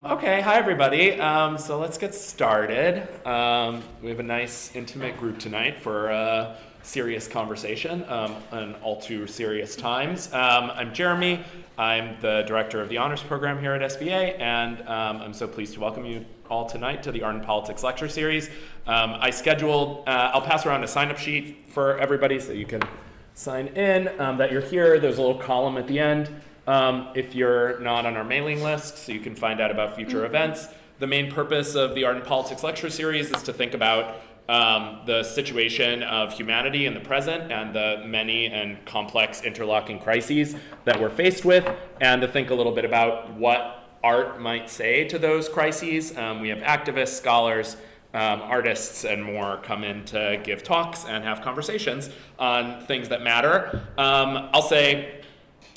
Okay, hi everybody. So let's get started. We have a nice intimate group tonight for a serious conversation in all too serious times. I'm Jeremy. I'm the director of the honors program here at SVA, and I'm so pleased to welcome you all tonight to the Art and Politics lecture series. I scheduled, I'll pass around a sign-up sheet for everybody so you can sign in that you're here. There's a little column at the end. If you're not on our mailing list, so you can find out about future events. The main purpose of the Art and Politics lecture series is to think about the situation of humanity in the present and the many and complex interlocking crises that we're faced with, and to think a little bit about what art might say to those crises. We have activists, scholars, artists, and more come in to give talks and have conversations on things that matter. I'll say,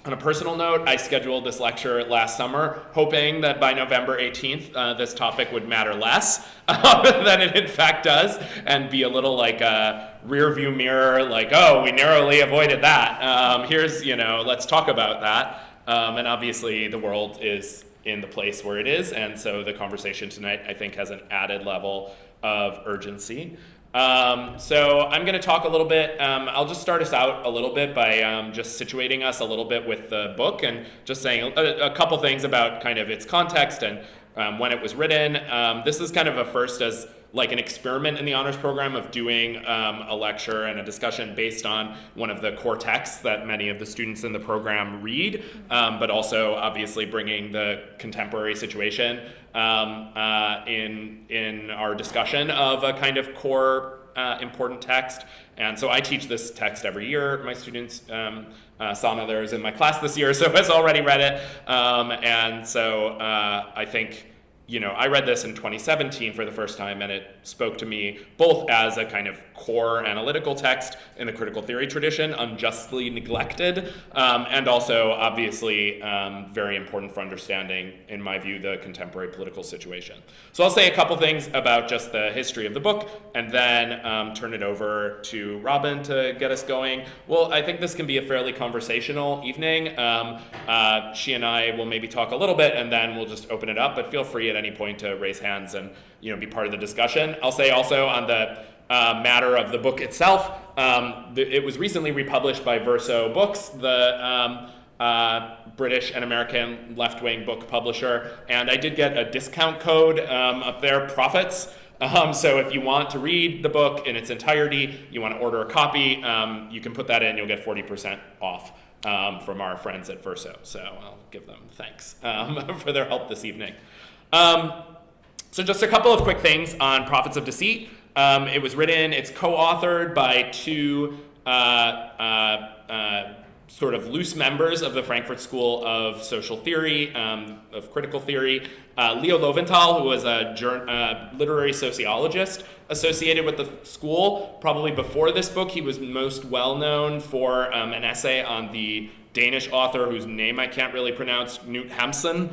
on a personal note, I scheduled this lecture last summer, hoping that by November 18th, this topic would matter less than it in fact does, and be a little like a rear view mirror, like, oh, we narrowly avoided that. Here's, let's talk about that. And obviously the world is in the place where it is, and so the conversation tonight, I think, has an added level of urgency. So I'm going to talk a little bit. I'll just start us out a little bit by just situating us a little bit with the book and just saying a couple things about kind of its context and when it was written. This is kind of a first as like an experiment in the honors program of doing a lecture and a discussion based on one of the core texts that many of the students in the program read, but also obviously bringing the contemporary situation in our discussion of a kind of core important text. And so I teach this text every year. My students, Sana there is in my class this year, so has already read it. And so I think, I read this in 2017 for the first time, and it spoke to me both as a kind of core analytical text in the critical theory tradition, unjustly neglected, and also obviously very important for understanding, in my view, the contemporary political situation. So I'll say a couple things about just the history of the book, and then turn it over to Robyn to get us going. Well, I think this can be a fairly conversational evening. She and I will maybe talk a little bit, and then we'll just open it up, but feel free at any point to raise hands and be part of the discussion. I'll say also on the matter of the book itself, it was recently republished by Verso Books, the British and American left-wing book publisher, and I did get a discount code up there, profits. So if you want to read the book in its entirety, you want to order a copy, you can put that in, you'll get 40% off from our friends at Verso. So I'll give them thanks for their help this evening. So just a couple of quick things on Prophets of Deceit. It was written, it's co-authored by two sort of loose members of the Frankfurt School of Social Theory, of Critical Theory. Leo Lowenthal, who was a literary sociologist associated with the school. Probably before this book, he was most well known for an essay on the Danish author whose name I can't really pronounce, Knut Hamsun,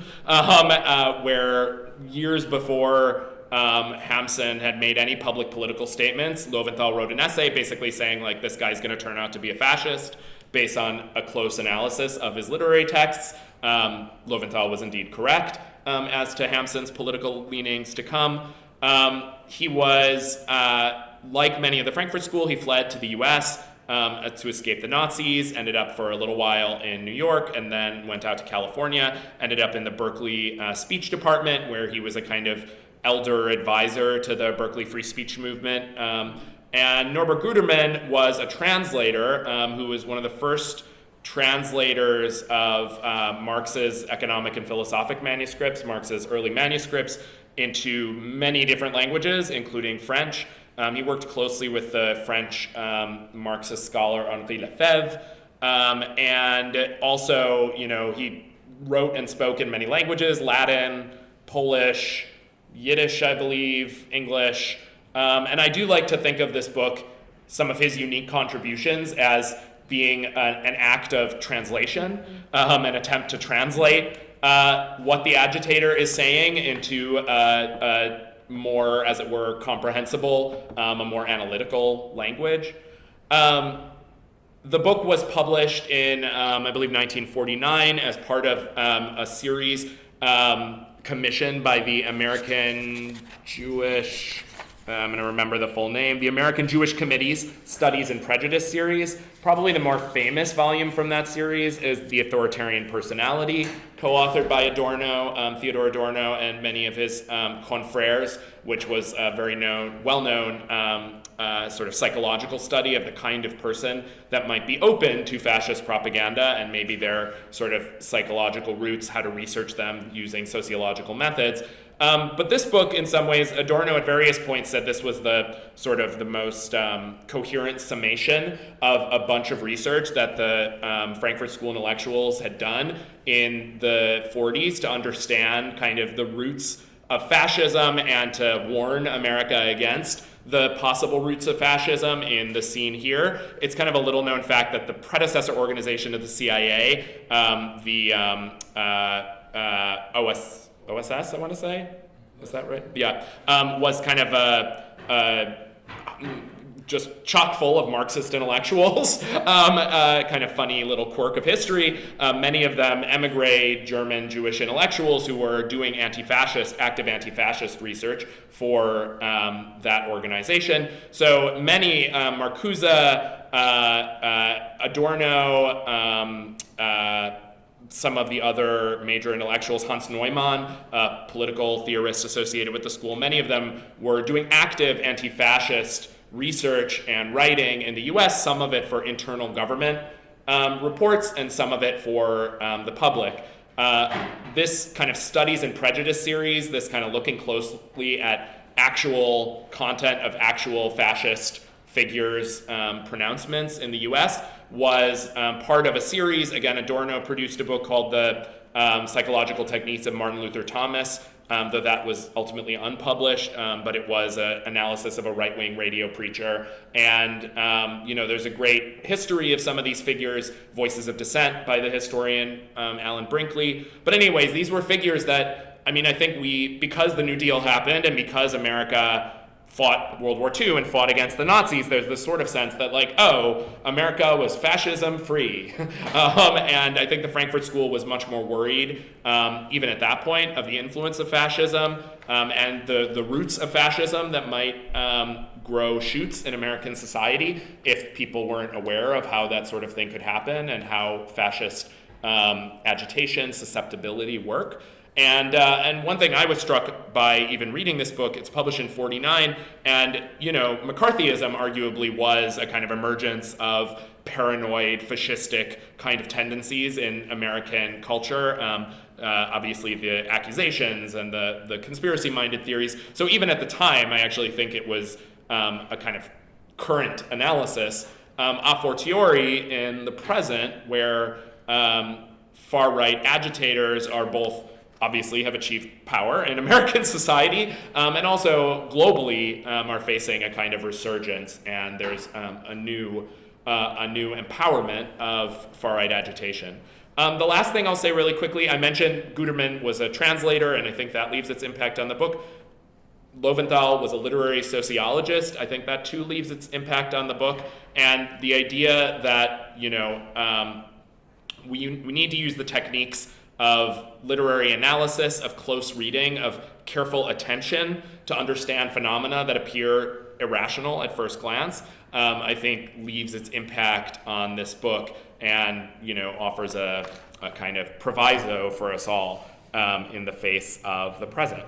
where years before Hamsun had made any public political statements, Lowenthal wrote an essay basically saying, like, this guy's going to turn out to be a fascist based on a close analysis of his literary texts. Lowenthal was indeed correct as to Hamsun's political leanings to come. He was, like many of the Frankfurt School, he fled to the US to escape the Nazis, ended up for a little while in New York, and then went out to California, ended up in the Berkeley speech department, where he was a kind of elder advisor to the Berkeley free speech movement. And Norbert Guterman was a translator who was one of the first translators of Marx's economic and philosophic manuscripts, Marx's early manuscripts, into many different languages, including French. He worked closely with the French Marxist scholar Henri Lefebvre, and also, he wrote and spoke in many languages: Latin, Polish, Yiddish, I believe, English. And I do like to think of this book, some of his unique contributions, as being an act of translation, an attempt to translate what the agitator is saying into a more, as it were, comprehensible, a more analytical language. The book was published in, I believe, 1949 as part of a series commissioned by the American Jewish, I'm going to remember the full name, the American Jewish Committee's Studies in Prejudice series. Probably the more famous volume from that series is The Authoritarian Personality, co-authored by Adorno, Theodor Adorno, and many of his confrères, which was a very well-known sort of psychological study of the kind of person that might be open to fascist propaganda and maybe their sort of psychological roots, how to research them using sociological methods. But this book, in some ways, Adorno at various points said this was the sort of the most coherent summation of a bunch of research that the Frankfurt School intellectuals had done in the 40s to understand kind of the roots of fascism and to warn America against the possible roots of fascism in the scene here. It's kind of a little known fact that the predecessor organization of the CIA, the OSS, I want to say? Is that right? Yeah. Was kind of just chock full of Marxist intellectuals, kind of funny little quirk of history. Many of them emigre German Jewish intellectuals who were doing active anti-fascist research for that organization. So many, Marcuse, Adorno, some of the other major intellectuals, Hans Neumann, a political theorist associated with the school, many of them were doing active anti-fascist research and writing in the US, some of it for internal government reports and some of it for the public. This kind of Studies in Prejudice series, this kind of looking closely at actual content of actual fascist figures' pronouncements in the US, was part of a series. Again, Adorno produced a book called The Psychological Techniques of Martin Luther Thomas, though that was ultimately unpublished, but it was an analysis of a right-wing radio preacher. And, there's a great history of some of these figures, Voices of Dissent by the historian Alan Brinkley. But anyways, these were figures that, I think because the New Deal happened and because America fought World War II and fought against the Nazis, there's this sort of sense that America was fascism free. And I think the Frankfurt School was much more worried, even at that point, of the influence of fascism and the roots of fascism that might grow shoots in American society if people weren't aware of how that sort of thing could happen and how fascist agitation, susceptibility work. And one thing I was struck by even reading this book, it's published in 1949, and McCarthyism arguably was a kind of emergence of paranoid, fascistic kind of tendencies in American culture. Obviously the accusations and the conspiracy-minded theories. So even at the time, I actually think it was a kind of current analysis. A fortiori in the present, where far-right agitators are both obviously have achieved power in American society, and also globally are facing a kind of resurgence, and there's a new empowerment of far-right agitation. The last thing I'll say really quickly, I mentioned Guterman was a translator, and I think that leaves its impact on the book. Lowenthal was a literary sociologist. I think that too leaves its impact on the book, and the idea that we need to use the techniques of literary analysis, of close reading, of careful attention to understand phenomena that appear irrational at first glance, I think leaves its impact on this book and offers a kind of proviso for us all in the face of the present.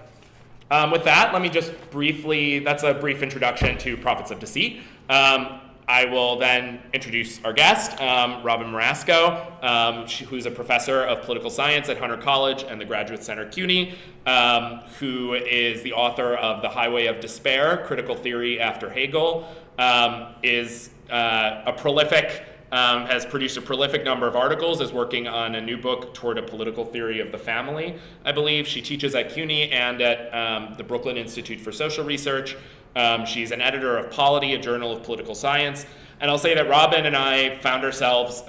With that, let me just briefly, that's a brief introduction to Prophets of Deceit. I will then introduce our guest, Robyn Marasco, who's a professor of political science at Hunter College and the Graduate Center CUNY, who is the author of The Highway of Despair, Critical Theory After Hegel, is a prolific, has produced a prolific number of articles, is working on a new book toward a political theory of the family, I believe. She teaches at CUNY and at the Brooklyn Institute for Social Research. She's an editor of Polity, a journal of political science. And I'll say that Robyn and I found ourselves,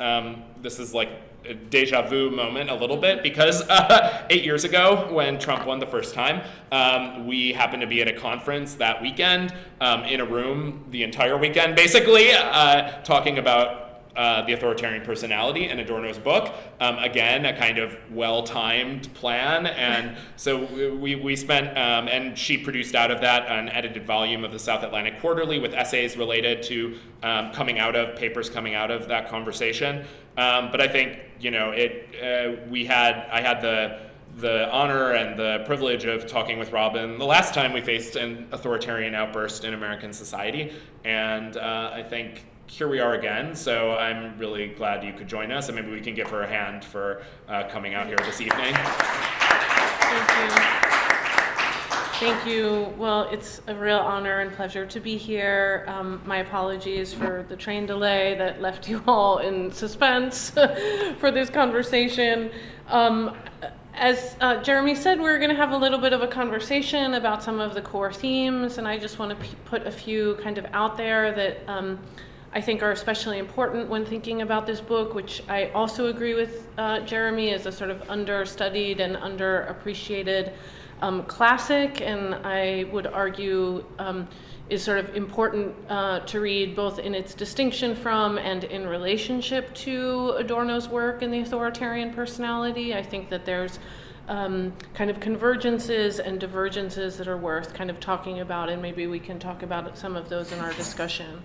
this is like a deja vu moment a little bit, because 8 years ago when Trump won the first time, we happened to be at a conference that weekend, in a room the entire weekend basically, talking about The Authoritarian Personality and Adorno's book. Again, a kind of well-timed plan. And so we spent, and she produced out of that an edited volume of the South Atlantic Quarterly with essays related to papers coming out of that conversation. But I think, I had the honor and the privilege of talking with Robyn the last time we faced an authoritarian outburst in American society. And I think here we are again, so I'm really glad you could join us, and maybe we can give her a hand for coming out here this evening. Thank you. Well, it's a real honor and pleasure to be here. My apologies for the train delay that left you all in suspense for this conversation. As Jeremy said, we're going to have a little bit of a conversation about some of the core themes, and I just want to put a few kind of out there that I think are especially important when thinking about this book, which I also agree with Jeremy is a sort of understudied and underappreciated classic, and I would argue is sort of important to read both in its distinction from and in relationship to Adorno's work in the Authoritarian Personality. I think that there's kind of convergences and divergences that are worth kind of talking about, and maybe we can talk about some of those in our discussion.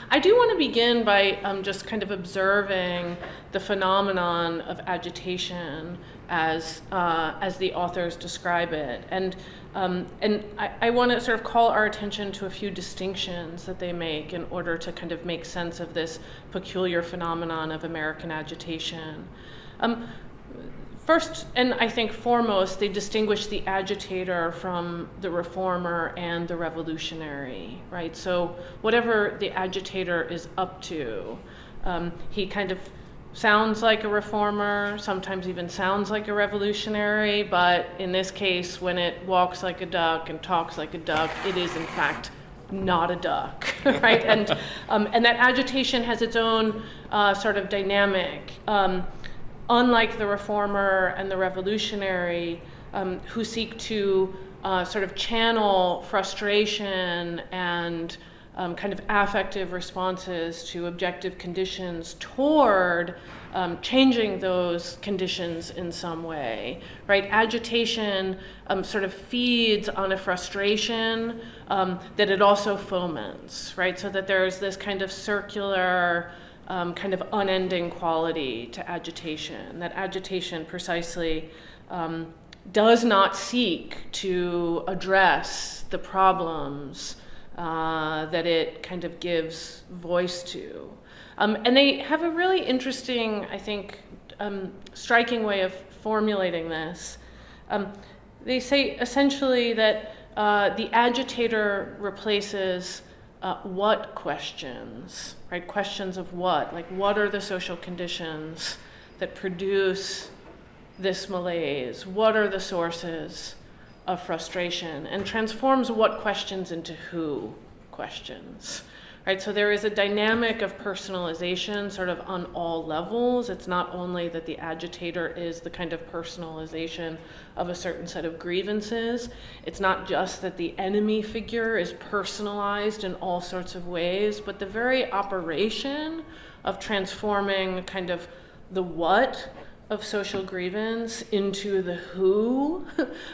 I do want to begin by just kind of observing the phenomenon of agitation as the authors describe it, and I want to sort of call our attention to a few distinctions that they make in order to kind of make sense of this peculiar phenomenon of American agitation. First, and I think foremost, they distinguish the agitator from the reformer and the revolutionary, right? So whatever the agitator is up to, he kind of sounds like a reformer, sometimes even sounds like a revolutionary, but in this case, when it walks like a duck and talks like a duck, it is in fact not a duck, right? And that agitation has its own sort of dynamic. Unlike the reformer and the revolutionary, who seek to sort of channel frustration and kind of affective responses to objective conditions toward changing those conditions in some way, right? Agitation sort of feeds on a frustration that it also foments, right? So that there's this kind of circular kind of unending quality to agitation. That agitation precisely does not seek to address the problems that it kind of gives voice to. And they have a really interesting, I think, striking way of formulating this. They say essentially that the agitator replaces what questions, right? Questions of what? Like, what are the social conditions that produce this malaise? What are the sources of frustration? And transforms what questions into who questions, right? So there is a dynamic of personalization sort of on all levels. It's not only that the agitator is the kind of personalization of a certain set of grievances. It's not just that the enemy figure is personalized in all sorts of ways, but the very operation of transforming kind of the what of social grievance into the who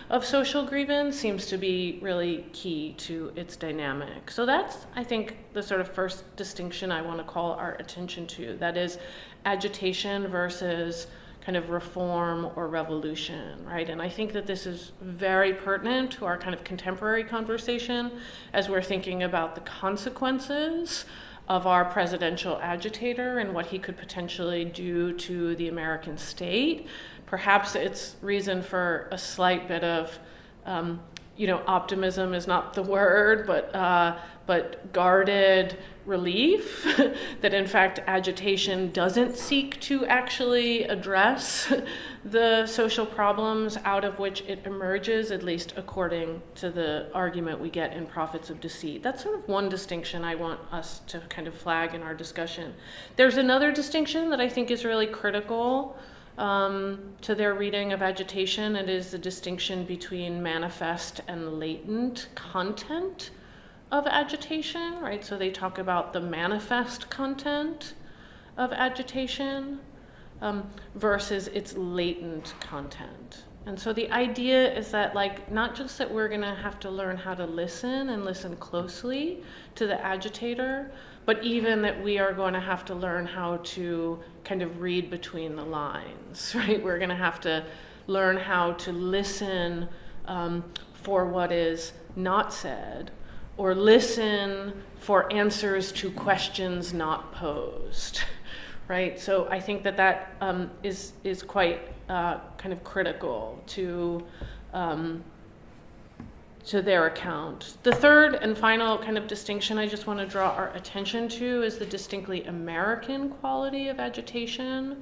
of social grievance seems to be really key to its dynamic. So that's, I think, the sort of first distinction I want to call our attention to. That is agitation versus kind of reform or revolution, right? And I think that this is very pertinent to our kind of contemporary conversation as we're thinking about the consequences of our presidential agitator and what he could potentially do to the American state. Perhaps it's reason for a slight bit of, optimism is not the word, but guarded relief that in fact agitation doesn't seek to actually address the social problems out of which it emerges, at least according to the argument we get in Prophets of Deceit. That's sort of one distinction I want us to kind of flag in our discussion. There's another distinction that I think is really critical to their reading of agitation. It is the distinction between manifest and latent content of agitation, right? So they talk about the manifest content of agitation versus its latent content. And so the idea is that, like, not just that we're gonna have to learn how to listen and listen closely to the agitator, but even that we are going to have to learn how to kind of read between the lines, right? We're gonna have to learn how to listen for what is not said, or listen for answers to questions not posed, right? So I think that is quite kind of critical to their account. The third and final kind of distinction I just want to draw our attention to is the distinctly American quality of agitation,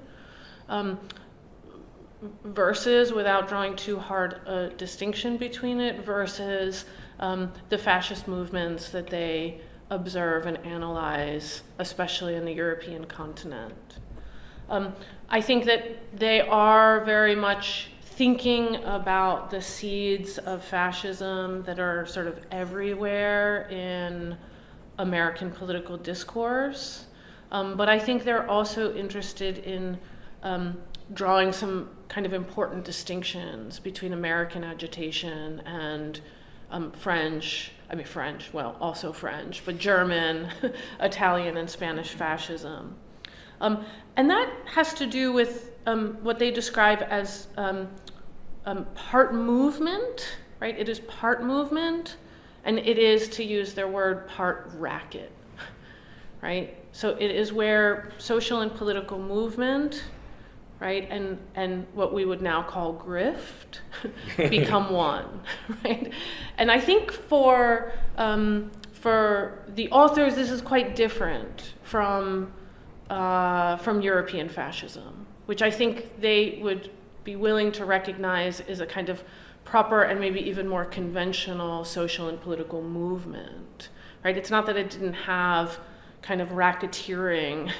versus, without drawing too hard a distinction between it, versus the fascist movements that they observe and analyze, especially in the European continent. I think that they are very much thinking about the seeds of fascism that are sort of everywhere in American political discourse. But I think they're also interested in drawing some kind of important distinctions between American agitation and French, also French, but German, Italian, and Spanish fascism. And that has to do with what they describe as part movement, right? It is part movement, and it is, to use their word, part racket, right? So it is where social and political movement, right, and what we would now call grift become one, right? And I think for the authors, this is quite different from European fascism, which I think they would be willing to recognize as a kind of proper and maybe even more conventional social and political movement, right? It's not that it didn't have kind of racketeering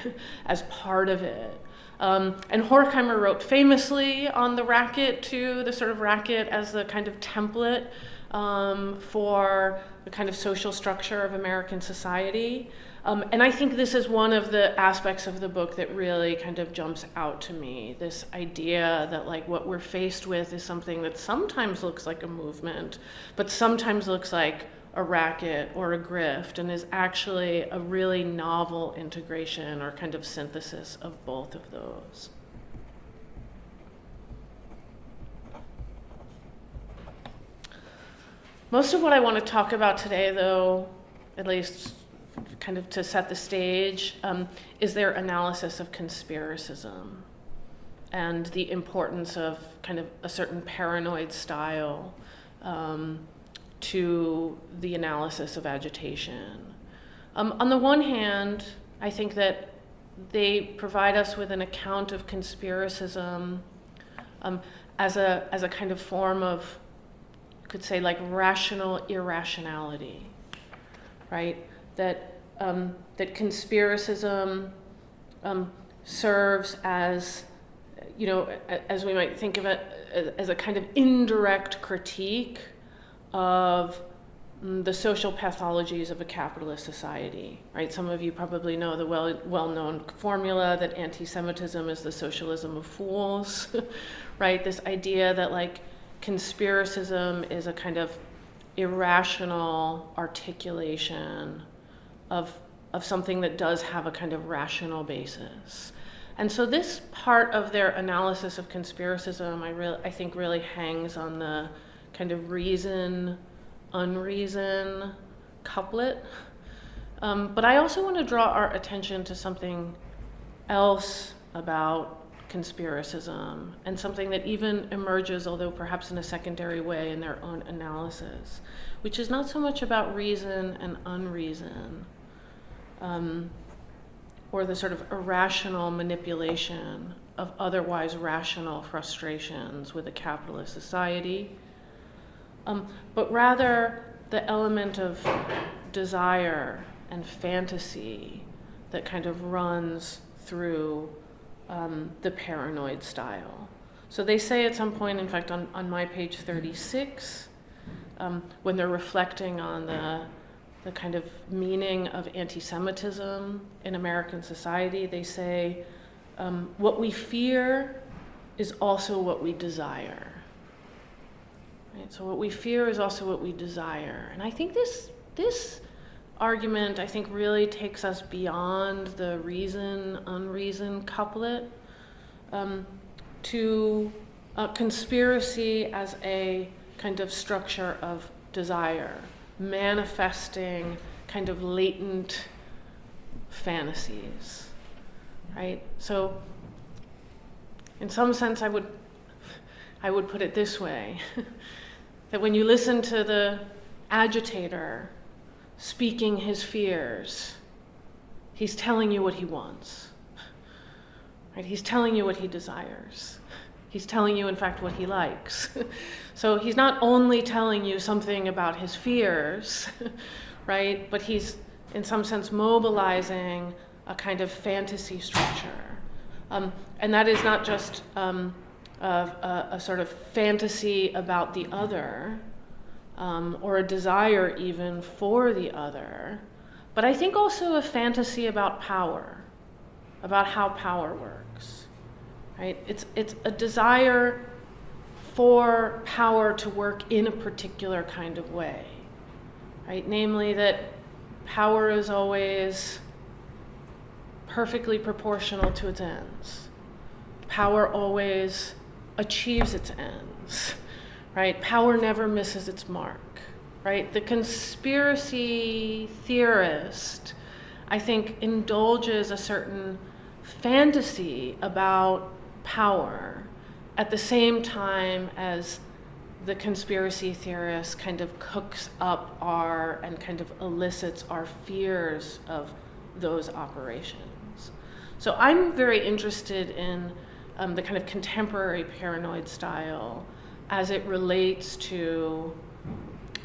as part of it. And Horkheimer wrote famously on the racket too, the sort of racket as the kind of template for the kind of social structure of American society. And I think this is one of the aspects of the book that really kind of jumps out to me, this idea that, like, what we're faced with is something that sometimes looks like a movement, but sometimes looks like a racket or a grift, and is actually a really novel integration or kind of synthesis of both of those. Most of what I want to talk about today, though, at least kind of to set the stage, is their analysis of conspiracism and the importance of kind of a certain paranoid style to the analysis of agitation. On the one hand, I think that they provide us with an account of conspiracism as a kind of form of, you could say, like, rational irrationality, right? That conspiracism serves as, as we might think of it, as a kind of indirect critique of the social pathologies of a capitalist society, right? Some of you probably know the well-known formula that anti-Semitism is the socialism of fools, right? This idea that, like, conspiracism is a kind of irrational articulation of something that does have a kind of rational basis. And so this part of their analysis of conspiracism, I think really hangs on the kind of reason, unreason couplet. But I also want to draw our attention to something else about conspiracism, and something that even emerges, although perhaps in a secondary way, in their own analysis, which is not so much about reason and unreason, or the sort of irrational manipulation of otherwise rational frustrations with a capitalist society, but rather the element of desire and fantasy that kind of runs through the paranoid style. So they say at some point, in fact, on my page 36, when they're reflecting on the kind of meaning of anti-Semitism in American society. They say, what we fear is also what we desire. Right? So what we fear is also what we desire. And I think this argument, I think, really takes us beyond the reason-unreason couplet to conspiracy as a kind of structure of desire, manifesting kind of latent fantasies, right? So in some sense, I would put it this way, that when you listen to the agitator speaking his fears, he's telling you what he wants, right? He's telling you what he desires. He's telling you, in fact, what he likes. So he's not only telling you something about his fears, right? But he's, in some sense, mobilizing a kind of fantasy structure. And that is not just a sort of fantasy about the other, or a desire even for the other, but I think also a fantasy about power, about how power works. Right? It's a desire for power to work in a particular kind of way, right? Namely that power is always perfectly proportional to its ends. Power always achieves its ends, right? Power never misses its mark, right? The conspiracy theorist, I think, indulges a certain fantasy about power at the same time as the conspiracy theorist kind of cooks up and kind of elicits our fears of those operations. So I'm very interested in the kind of contemporary paranoid style as it relates to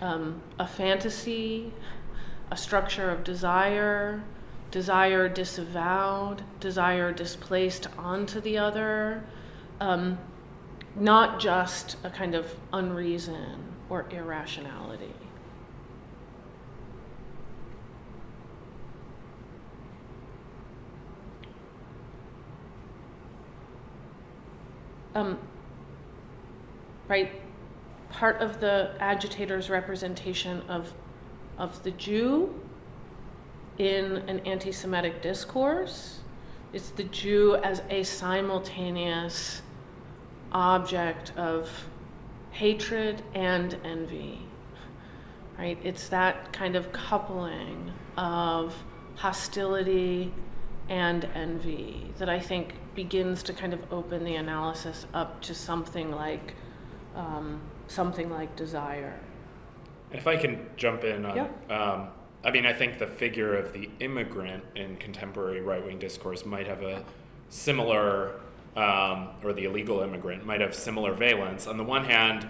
a fantasy, a structure of desire disavowed, desire displaced onto the other, not just a kind of unreason or irrationality. Right, part of the agitator's representation of the Jew in an anti-Semitic discourse is the Jew as a simultaneous object of hatred and envy, right? It's that kind of coupling of hostility and envy that I think begins to kind of open the analysis up to something like desire. If I can jump in on, Yeah. I think the figure of the immigrant in contemporary right-wing discourse might have a similar, or the illegal immigrant might have similar valence. On the one hand,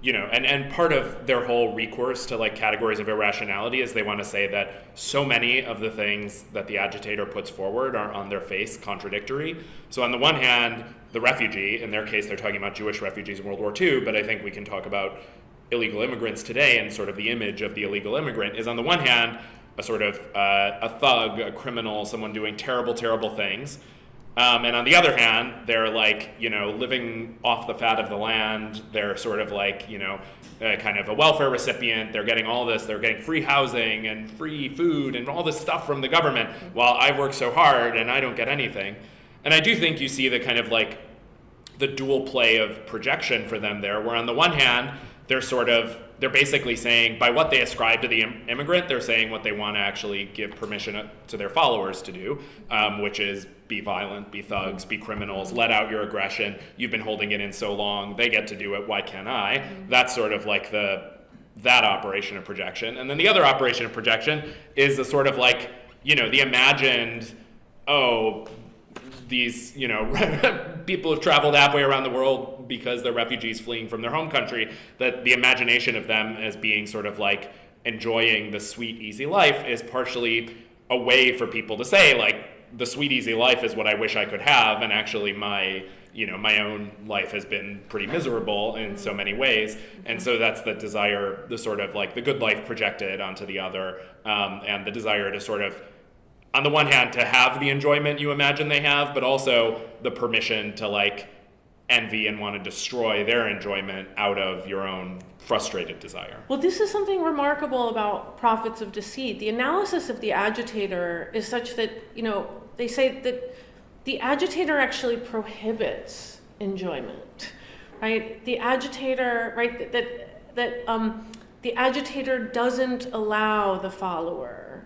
and part of their whole recourse to like categories of irrationality is they want to say that so many of the things that the agitator puts forward are on their face contradictory. So on the one hand, the refugee, in their case, they're talking about Jewish refugees in World War II, but I think we can talk about illegal immigrants today, and sort of the image of the illegal immigrant is on the one hand a sort of a thug, a criminal, someone doing terrible, terrible things. And on the other hand, they're like, living off the fat of the land. They're sort of like, kind of a welfare recipient. They're getting all this. They're getting free housing and free food and all this stuff from the government while I work so hard and I don't get anything. And I do think you see the kind of like the dual play of projection for them there, where on the one hand, they're basically saying, by what they ascribe to the immigrant, they're saying what they want to actually give permission to their followers to do, which is be violent, be thugs, be criminals, let out your aggression. You've been holding it in so long, they get to do it, why can't I? Mm-hmm. That's sort of like that operation of projection. And then the other operation of projection is the sort of like, the imagined, these, people have traveled halfway around the world because they're refugees fleeing from their home country, that the imagination of them as being sort of like enjoying the sweet, easy life is partially a way for people to say, like, the sweet, easy life is what I wish I could have, and actually my my own life has been pretty miserable in so many ways. And so that's the desire, the sort of like the good life projected onto the other, and the desire to sort of, on the one hand, to have the enjoyment you imagine they have, but also the permission to like envy and want to destroy their enjoyment out of your own frustrated desire. Well, this is something remarkable about Prophets of Deceit. The analysis of the agitator is such that, they say that the agitator actually prohibits enjoyment, right? The agitator, right, the agitator doesn't allow the follower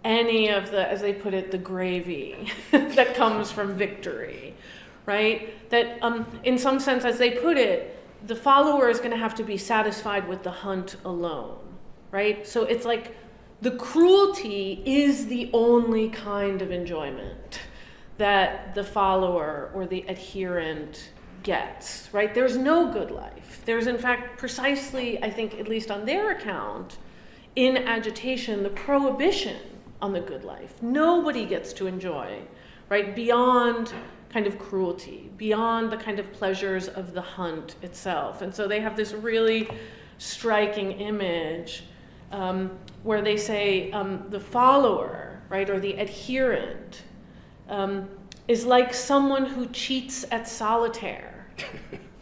any of the, as they put it, the gravy that comes from victory, right? That in some sense, as they put it, the follower is going to have to be satisfied with the hunt alone, right? So it's like the cruelty is the only kind of enjoyment that the follower or the adherent gets, right? There's no good life. There's, in fact, precisely, I think, at least on their account, in agitation, the prohibition on the good life. Nobody gets to enjoy, right, beyond kind of cruelty, beyond the kind of pleasures of the hunt itself. And so they have this really striking image where they say the follower, right, or the adherent is like someone who cheats at solitaire,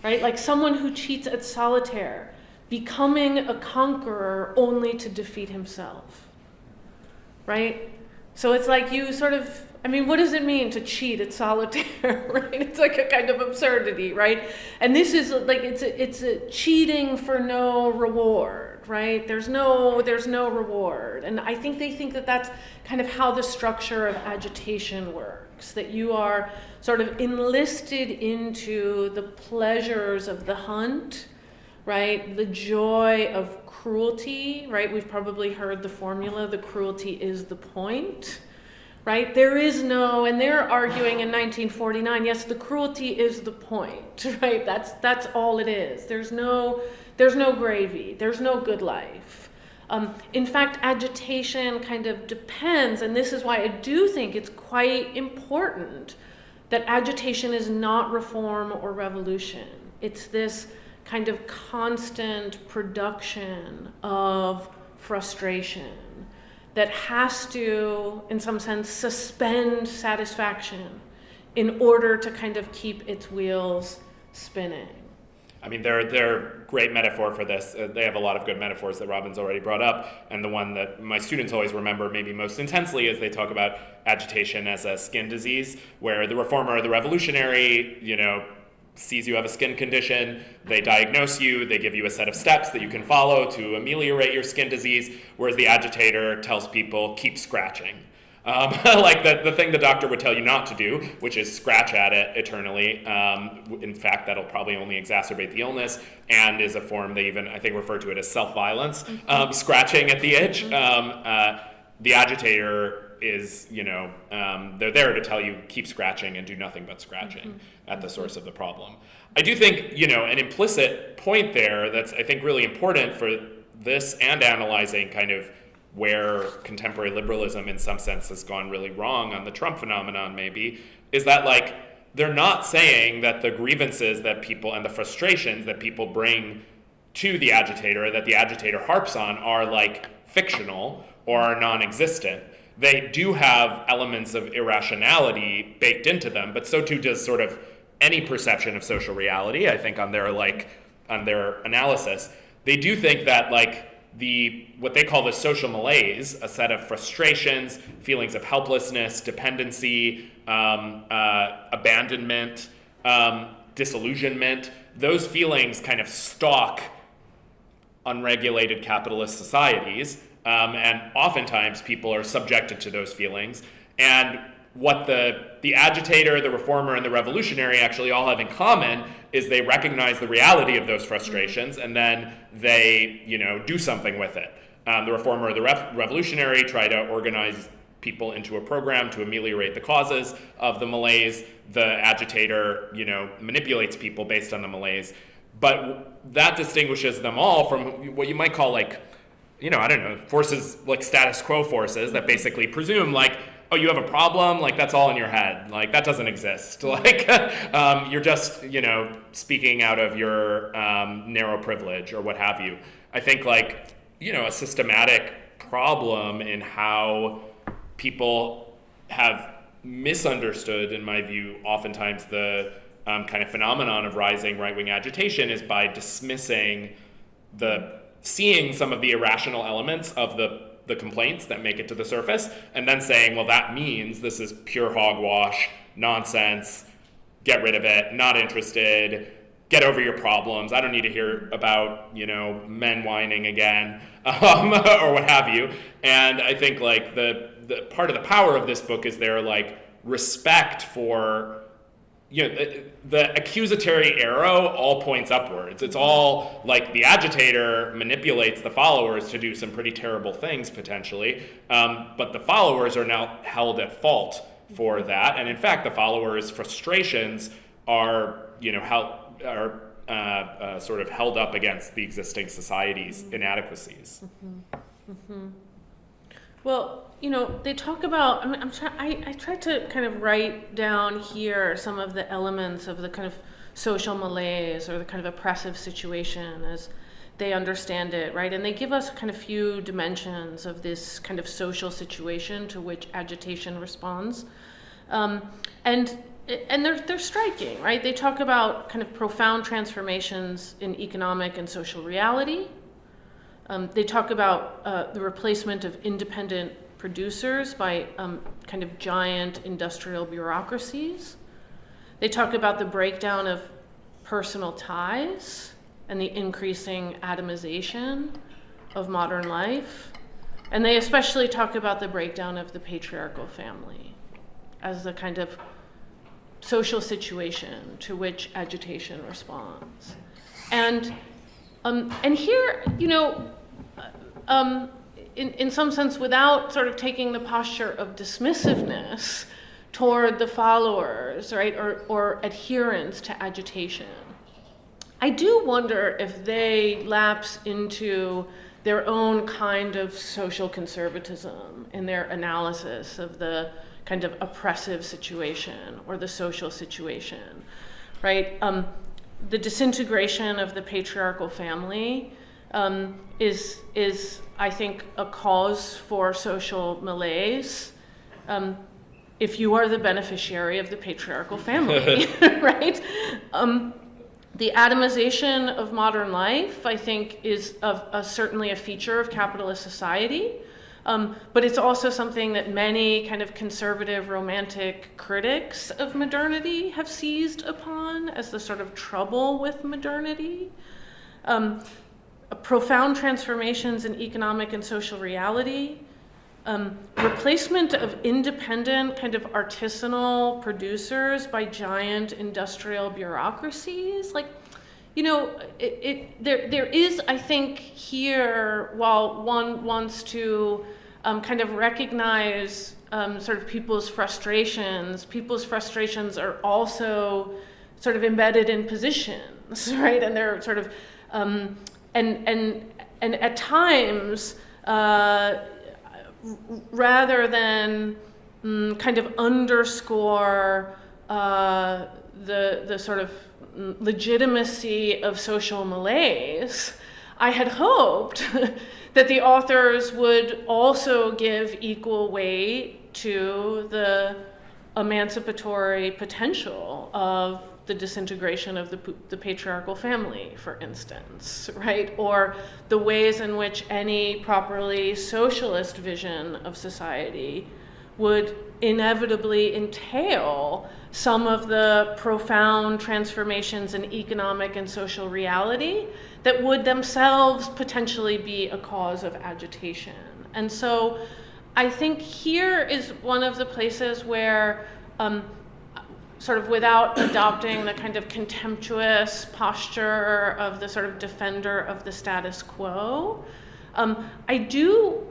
right? Like someone who cheats at solitaire, becoming a conqueror only to defeat himself, right? So it's like you sort of, what does it mean to cheat at solitaire, right? It's like a kind of absurdity, right? And this is like, it's a cheating for no reward, right? There's no reward. And I think they think that that's kind of how the structure of agitation works, that you are sort of enlisted into the pleasures of the hunt, right? The joy of cruelty, right? We've probably heard the formula, the cruelty is the point, right? There is no, and they're arguing in 1949, yes, the cruelty is the point, right? That's all it is. There's no gravy, there's no good life. In fact, agitation kind of depends, and this is why I do think it's quite important that agitation is not reform or revolution. It's this kind of constant production of frustration that has to, in some sense, suspend satisfaction in order to kind of keep its wheels spinning. They're great metaphor for this. They have a lot of good metaphors that Robyn's already brought up, and the one that my students always remember maybe most intensely is they talk about agitation as a skin disease, where the reformer or the revolutionary, sees you have a skin condition, they diagnose you, they give you a set of steps that you can follow to ameliorate your skin disease, whereas the agitator tells people, keep scratching. Like the thing the doctor would tell you not to do, which is scratch at it eternally. In fact, that'll probably only exacerbate the illness, and is a form they even, I think, refer to it as self-violence, scratching at the itch. The agitator is, they're there to tell you keep scratching and do nothing but scratching at the source of the problem. I do think, an implicit point there that's, I think, really important for this and analyzing kind of where contemporary liberalism in some sense has gone really wrong on the Trump phenomenon maybe, is that like they're not saying that the grievances that people and the frustrations that people bring to the agitator, that the agitator harps on, are like fictional or are non-existent. They do have elements of irrationality baked into them, but so too does sort of any perception of social reality, I think, on their analysis. They do think that like what they call the social malaise, a set of frustrations, feelings of helplessness, dependency, abandonment, disillusionment, those feelings kind of stalk unregulated capitalist societies. And oftentimes people are subjected to those feelings. And what the agitator, the reformer, and the revolutionary actually all have in common is they recognize the reality of those frustrations, and then they, do something with it. The reformer or the revolutionary try to organize people into a program to ameliorate the causes of the malaise. The agitator, manipulates people based on the malaise. But that distinguishes them all from what you might call like, forces like status quo forces that basically presume like oh, you have a problem? Like, that's all in your head. Like, that doesn't exist. Like, you're just, speaking out of your narrow privilege or what have you. I think, like, a systematic problem in how people have misunderstood, in my view, oftentimes the kind of phenomenon of rising right-wing agitation is by dismissing seeing some of the irrational elements of the complaints that make it to the surface, and then saying, well, that means this is pure hogwash, nonsense, get rid of it, not interested, get over your problems, I don't need to hear about, men whining again, or what have you. And I think, like, the part of the power of this book is their, like, respect for, the accusatory arrow all points upwards. It's all like the agitator manipulates the followers to do some pretty terrible things potentially, but the followers are now held at fault for that. And in fact, the followers' frustrations are, sort of held up against the existing society's inadequacies. Well, they talk about, I tried to kind of write down here some of the elements of the kind of social malaise or the kind of oppressive situation as they understand it, right? And they give us kind of few dimensions of this kind of social situation to which agitation responds. And they're striking, right? They talk about kind of profound transformations in economic and social reality. They talk about the replacement of independent producers by kind of giant industrial bureaucracies. They talk about the breakdown of personal ties and the increasing atomization of modern life. And they especially talk about the breakdown of the patriarchal family as the kind of social situation to which agitation responds. And here, in some sense, without sort of taking the posture of dismissiveness toward the followers, right, or adherents to agitation, I do wonder if they lapse into their own kind of social conservatism in their analysis of the kind of oppressive situation or the social situation, right? The disintegration of the patriarchal family is I think a cause for social malaise if you are the beneficiary of the patriarchal family, right? The atomization of modern life, I think, is certainly a feature of capitalist society, but it's also something that many kind of conservative romantic critics of modernity have seized upon as the sort of trouble with modernity. Profound transformations in economic and social reality, replacement of independent kind of artisanal producers by giant industrial bureaucracies. Like, there is, I think, here, while one wants to kind of recognize sort of people's frustrations are also sort of embedded in positions, right? And they're sort of and at times, rather than kind of underscore the sort of legitimacy of social malaise, I had hoped that the authors would also give equal weight to the emancipatory potential of the disintegration of the patriarchal family, for instance, right? Or the ways in which any properly socialist vision of society would inevitably entail some of the profound transformations in economic and social reality that would themselves potentially be a cause of agitation. And so I think here is one of the places where sort of without adopting the kind of contemptuous posture of the sort of defender of the status quo, I do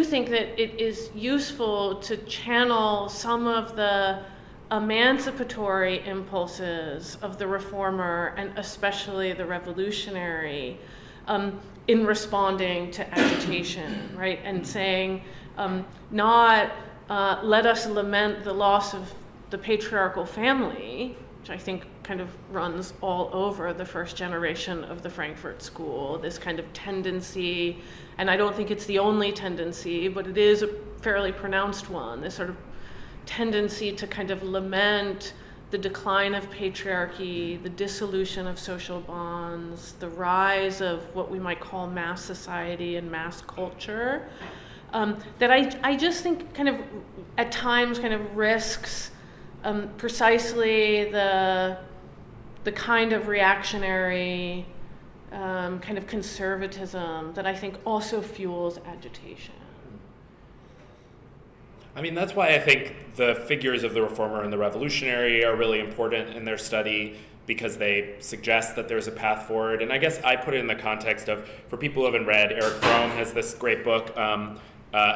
think that it is useful to channel some of the emancipatory impulses of the reformer and especially the revolutionary in responding to agitation, right? And saying, not let us lament the loss of the patriarchal family, which I think kind of runs all over the first generation of the Frankfurt School, this kind of tendency, and I don't think it's the only tendency, but it is a fairly pronounced one, this sort of tendency to kind of lament the decline of patriarchy, the dissolution of social bonds, the rise of what we might call mass society and mass culture, that I just think kind of at times kind of risks precisely the kind of reactionary kind of conservatism that I think also fuels agitation. I mean, that's why I think the figures of the reformer and the revolutionary are really important in their study, because they suggest that there's a path forward. And I guess I put it in the context of, for people who haven't read, Eric Fromm has this great book,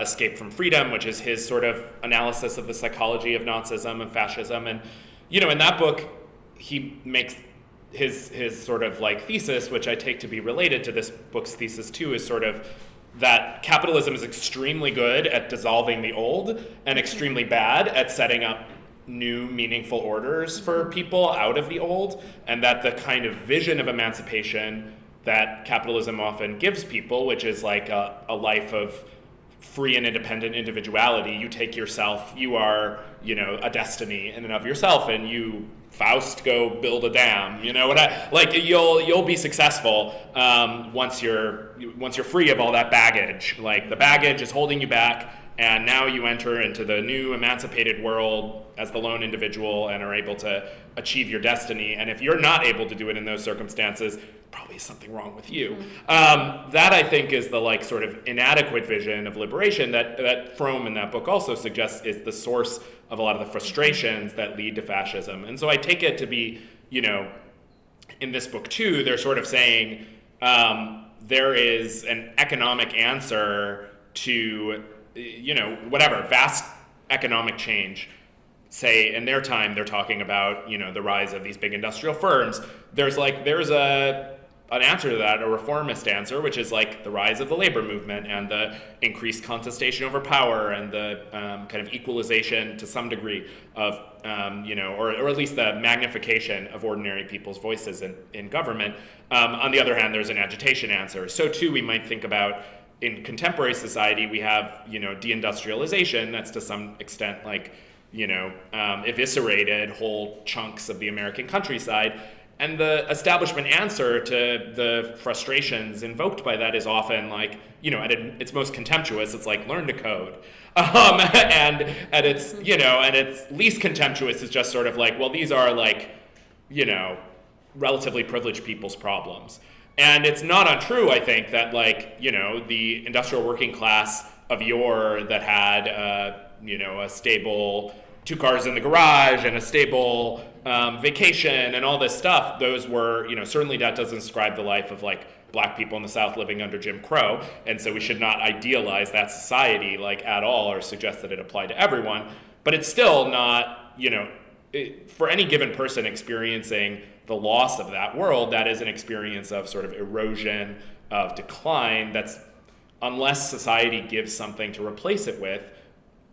Escape from Freedom, which is his sort of analysis of the psychology of Nazism and fascism. And, you know, in that book, he makes his sort of like thesis, which I take to be related to this book's thesis too, is sort of that capitalism is extremely good at dissolving the old and extremely bad at setting up new meaningful orders for people out of the old, and that the kind of vision of emancipation that capitalism often gives people, which is like a life of free and independent individuality. You take yourself, you are, you know, a destiny in and of yourself, and you, Faust, go build a dam. You know what you'll be successful once you're free of all that baggage. Like the baggage is holding you back, and now you enter into the new emancipated world as the lone individual and are able to achieve your destiny. And if you're not able to do it in those circumstances, probably something wrong with you. That I think is the like sort of inadequate vision of liberation that Fromm in that book also suggests is the source of a lot of the frustrations that lead to fascism. And so I take it to be, you know, in this book too, they're sort of saying there is an economic answer to, you know, whatever, vast economic change. Say in their time, they're talking about, you know, the rise of these big industrial firms. There's an answer to that, a reformist answer, which is like the rise of the labor movement and the increased contestation over power and the kind of equalization to some degree of, you know, or at least the magnification of ordinary people's voices in government. On the other hand, there's an agitation answer. So too, we might think about in contemporary society, we have, you know, deindustrialization that's to some extent like, you know, eviscerated whole chunks of the American countryside. And the establishment answer to the frustrations invoked by that is often like, you know, at its most contemptuous, it's like learn to code. And at its, you know, and its least contemptuous is just sort of like, well, these are like, you know, relatively privileged people's problems. And it's not untrue, I think, that like, you know, the industrial working class of yore that had, you know, a stable 2 cars in the garage and a stable vacation and all this stuff, those were, you know, certainly that doesn't describe the life of like black people in the South living under Jim Crow. And so we should not idealize that society like at all or suggest that it applied to everyone. But it's still not, you know, for any given person experiencing the loss of that world, that is an experience of sort of erosion, of decline, that's, unless society gives something to replace it with,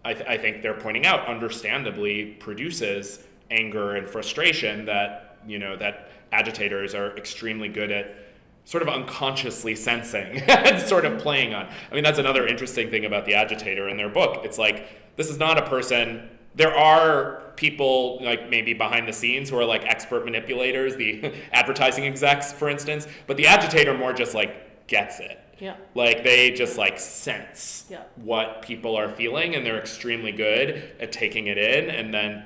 I think they're pointing out, understandably produces anger and frustration that, you know, that agitators are extremely good at sort of unconsciously sensing and sort of playing on. I mean, that's another interesting thing about the agitator in their book. It's like, this is not a person, there are people like maybe behind the scenes who are like expert manipulators, the advertising execs, for instance, but the agitator more just like gets it. Yeah. Like they just like sense Yeah. what people are feeling, and they're extremely good at taking it in and then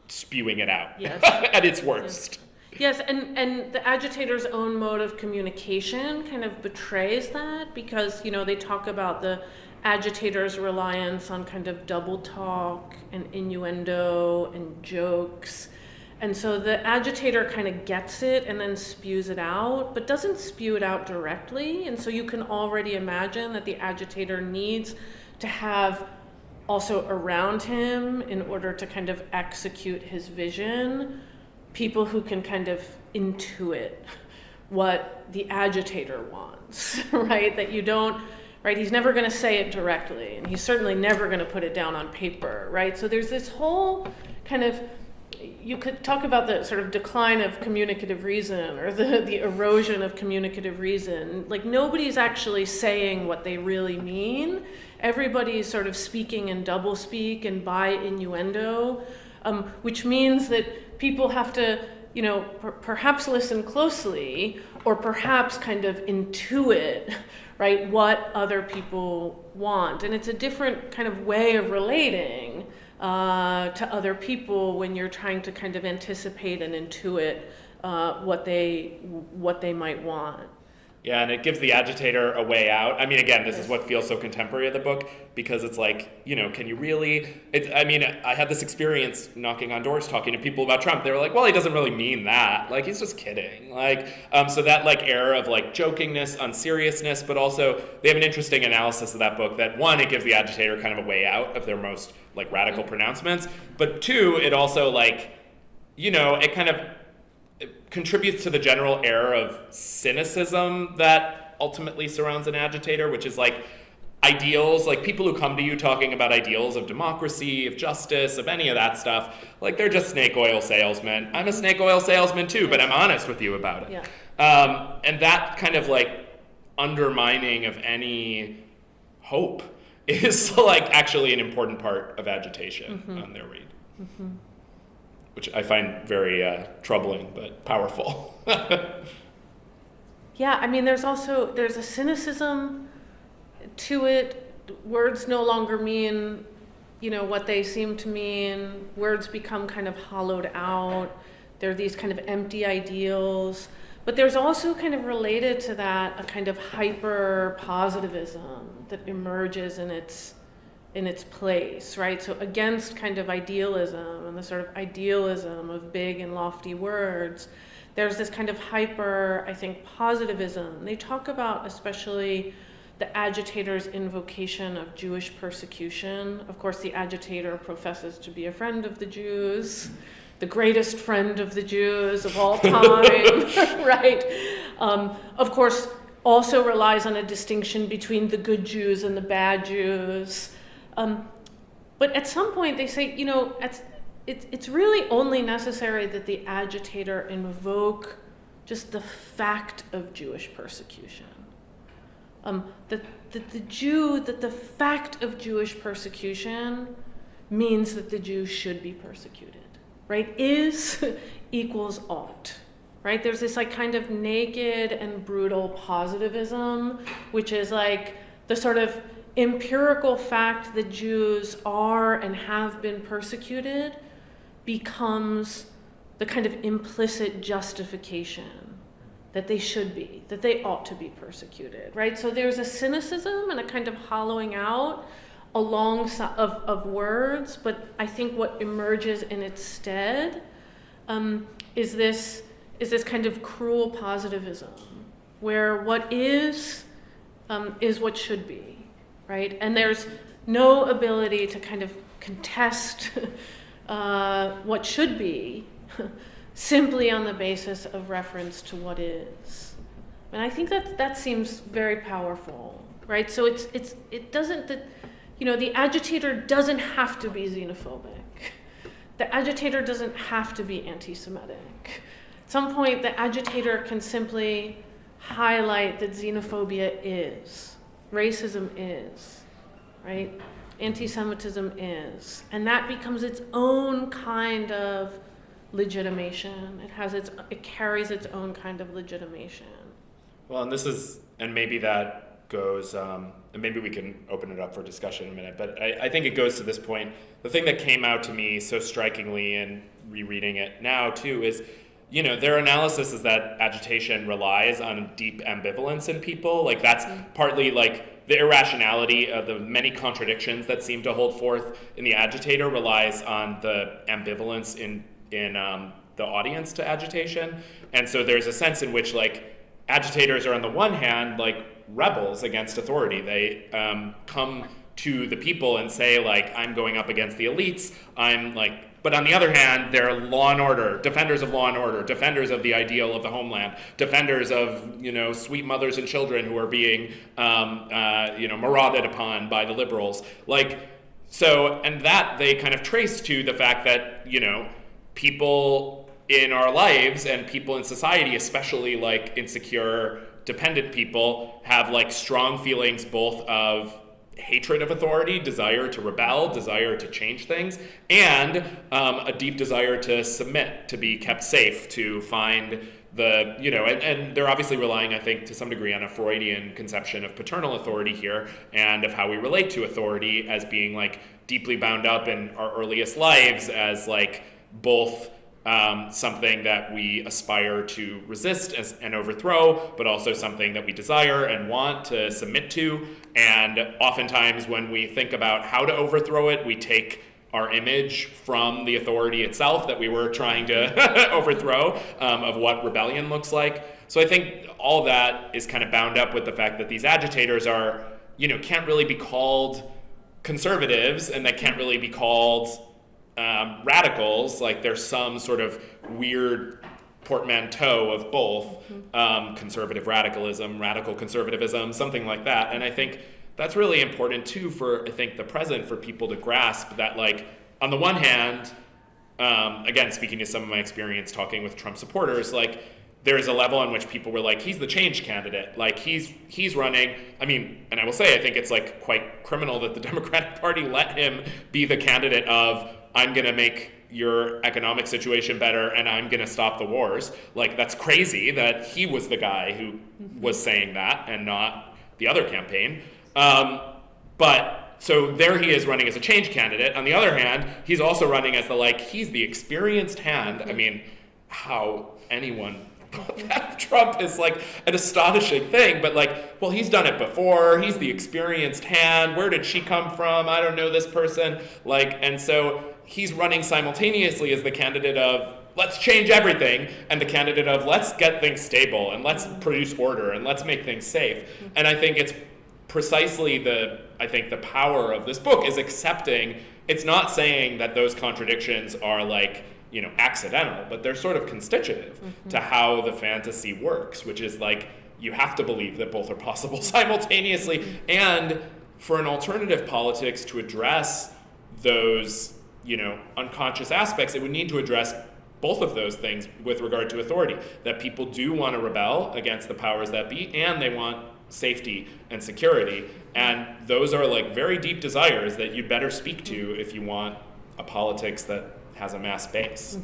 spewing it out Yes. at its worst. Yes, and the agitator's own mode of communication kind of betrays that, because, you know, they talk about the agitator's reliance on kind of double talk and innuendo and jokes. And so the agitator kind of gets it and then spews it out, but doesn't spew it out directly. And so you can already imagine that the agitator needs to have also around him, in order to kind of execute his vision, people who can kind of intuit what the agitator wants, right? That you don't right? He's never going to say it directly, and he's certainly never going to put it down on paper, right? So there's this whole kind of, you could talk about the sort of decline of communicative reason or the erosion of communicative reason. Like, nobody's actually saying what they really mean. Everybody's sort of speaking in doublespeak and by innuendo, which means that people have to, perhaps listen closely or perhaps kind of intuit, right, what other people want. And it's a different kind of way of relating to other people when you're trying to kind of anticipate and intuit what they might want. Yeah, and it gives the agitator a way out. I mean, again, this is what feels so contemporary of the book, because it's like, can you really... I had this experience knocking on doors, talking to people about Trump. They were like, well, he doesn't really mean that. Like, he's just kidding. So that, air of, jokingness, unseriousness, but also they have an interesting analysis of that book that, one, it gives the agitator kind of a way out of their most, radical pronouncements. But two, it also, it kind of... It contributes to the general air of cynicism that ultimately surrounds an agitator, which is ideals, people who come to you talking about ideals of democracy, of justice, of any of that stuff, they're just snake oil salesmen. I'm a snake oil salesman too, but I'm honest with you about it. Yeah. And that kind of undermining of any hope is actually an important part of agitation on their read. Mm-hmm. Which I find very troubling, but powerful. Yeah, there's a cynicism to it. Words no longer mean, what they seem to mean. Words become kind of hollowed out. There are these kind of empty ideals. But there's also kind of related to that a kind of hyper-positivism that emerges in its place, right? So against kind of idealism and the sort of idealism of big and lofty words, there's this kind of positivism. They talk about especially the agitator's invocation of Jewish persecution. Of course, the agitator professes to be a friend of the Jews, the greatest friend of the Jews of all time, right? Of course, also relies on a distinction between the good Jews and the bad Jews. But at some point they say, it's really only necessary that the agitator invoke just the fact of Jewish persecution. That the fact of Jewish persecution means that the Jews should be persecuted, right? Is equals ought, right? There's this kind of naked and brutal positivism, which is the sort of empirical fact that Jews are and have been persecuted becomes the kind of implicit justification that they should be, that they ought to be persecuted, right? So there's a cynicism and a kind of hollowing out alongside of words, but I think what emerges in its stead is this kind of cruel positivism, where what is what should be. Right? And there's no ability to kind of contest what should be simply on the basis of reference to what is. And I think that seems very powerful, right? So it doesn't, the agitator doesn't have to be xenophobic. The agitator doesn't have to be anti-Semitic. At some point, the agitator can simply highlight that xenophobia is. Racism is, right? Anti-Semitism is. And that becomes its own kind of legitimation. It carries its own kind of legitimation. Well, and maybe that goes, and maybe we can open it up for discussion in a minute, but I think it goes to this point. The thing that came out to me so strikingly in rereading it now too is, their analysis is that agitation relies on deep ambivalence in people. That's partly the irrationality of the many contradictions that seem to hold forth in the agitator relies on the ambivalence in the audience to agitation. And so there's a sense in which agitators are on the one hand rebels against authority. They come to the people and say I'm going up against the elites. I'm But on the other hand, they're law and order, defenders of law and order, defenders of the ideal of the homeland, defenders of, sweet mothers and children who are being, marauded upon by the liberals. And that they kind of trace to the fact that, people in our lives and people in society, especially insecure, dependent people, have strong feelings both of hatred of authority, desire to rebel, desire to change things, and a deep desire to submit, to be kept safe, to find and they're obviously relying, I think, to some degree on a Freudian conception of paternal authority here, and of how we relate to authority as being deeply bound up in our earliest lives as both something that we aspire to resist and overthrow, but also something that we desire and want to submit to. And oftentimes when we think about how to overthrow it, we take our image from the authority itself that we were trying to overthrow, of what rebellion looks like. So I think all that is kind of bound up with the fact that these agitators are, can't really be called conservatives, and they can't really be called radicals. There's some sort of weird portmanteau of both, conservative radicalism, radical conservatism, something like that. And I think that's really important too for, I think, the present, for people to grasp that, on the one hand, again, speaking to some of my experience talking with Trump supporters, there's a level on which people were he's the change candidate. He's running. I mean, and I will say, I think it's quite criminal that the Democratic Party let him be the candidate of, I'm going to make your economic situation better and I'm going to stop the wars. That's crazy that he was the guy who was saying that and not the other campaign. But so there he is running as a change candidate. On the other hand, he's also running as he's the experienced hand. I mean, how anyone Trump is an astonishing thing, but well, he's done it before. He's the experienced hand. Where did she come from? I don't know this person. And so he's running simultaneously as the candidate of, let's change everything, and the candidate of, let's get things stable and let's produce order and let's make things safe. And I think it's precisely the power of this book is accepting, it's not saying that those contradictions are accidental, but they're sort of constitutive to how the fantasy works, which is you have to believe that both are possible simultaneously. And for an alternative politics to address those, unconscious aspects, it would need to address both of those things with regard to authority, that people do want to rebel against the powers that be, and they want safety and security. And those are very deep desires that you'd better speak to if you want a politics that has a mass base.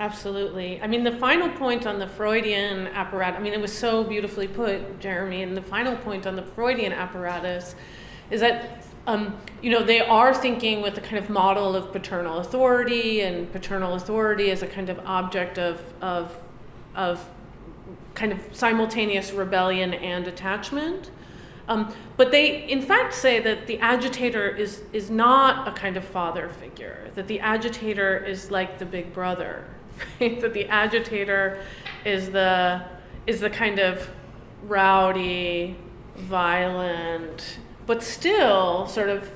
Absolutely. I mean, the final point on the Freudian apparatus, it was so beautifully put, Jeremy, and the final point on the Freudian apparatus is that, they are thinking with a kind of model of paternal authority, and paternal authority as a kind of object of kind of simultaneous rebellion and attachment. But they, in fact, say that the agitator is not a kind of father figure, that the agitator is like the big brother, right? That the agitator is the kind of rowdy, violent, but still sort of,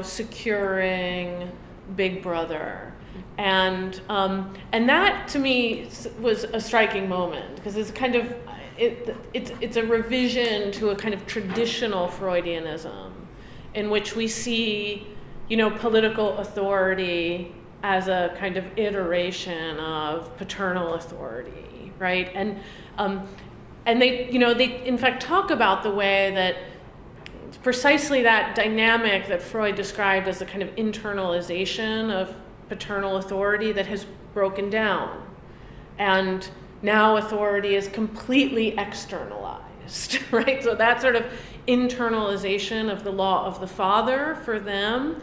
securing big brother. And that, to me, was a striking moment, because it's kind of, it's a revision to a kind of traditional Freudianism in which we see, political authority as a kind of iteration of paternal authority, right? And they, they in fact talk about the way that it's precisely that dynamic that Freud described as a kind of internalization of paternal authority that has broken down. And now authority is completely externalized, right? So that sort of internalization of the law of the father for them,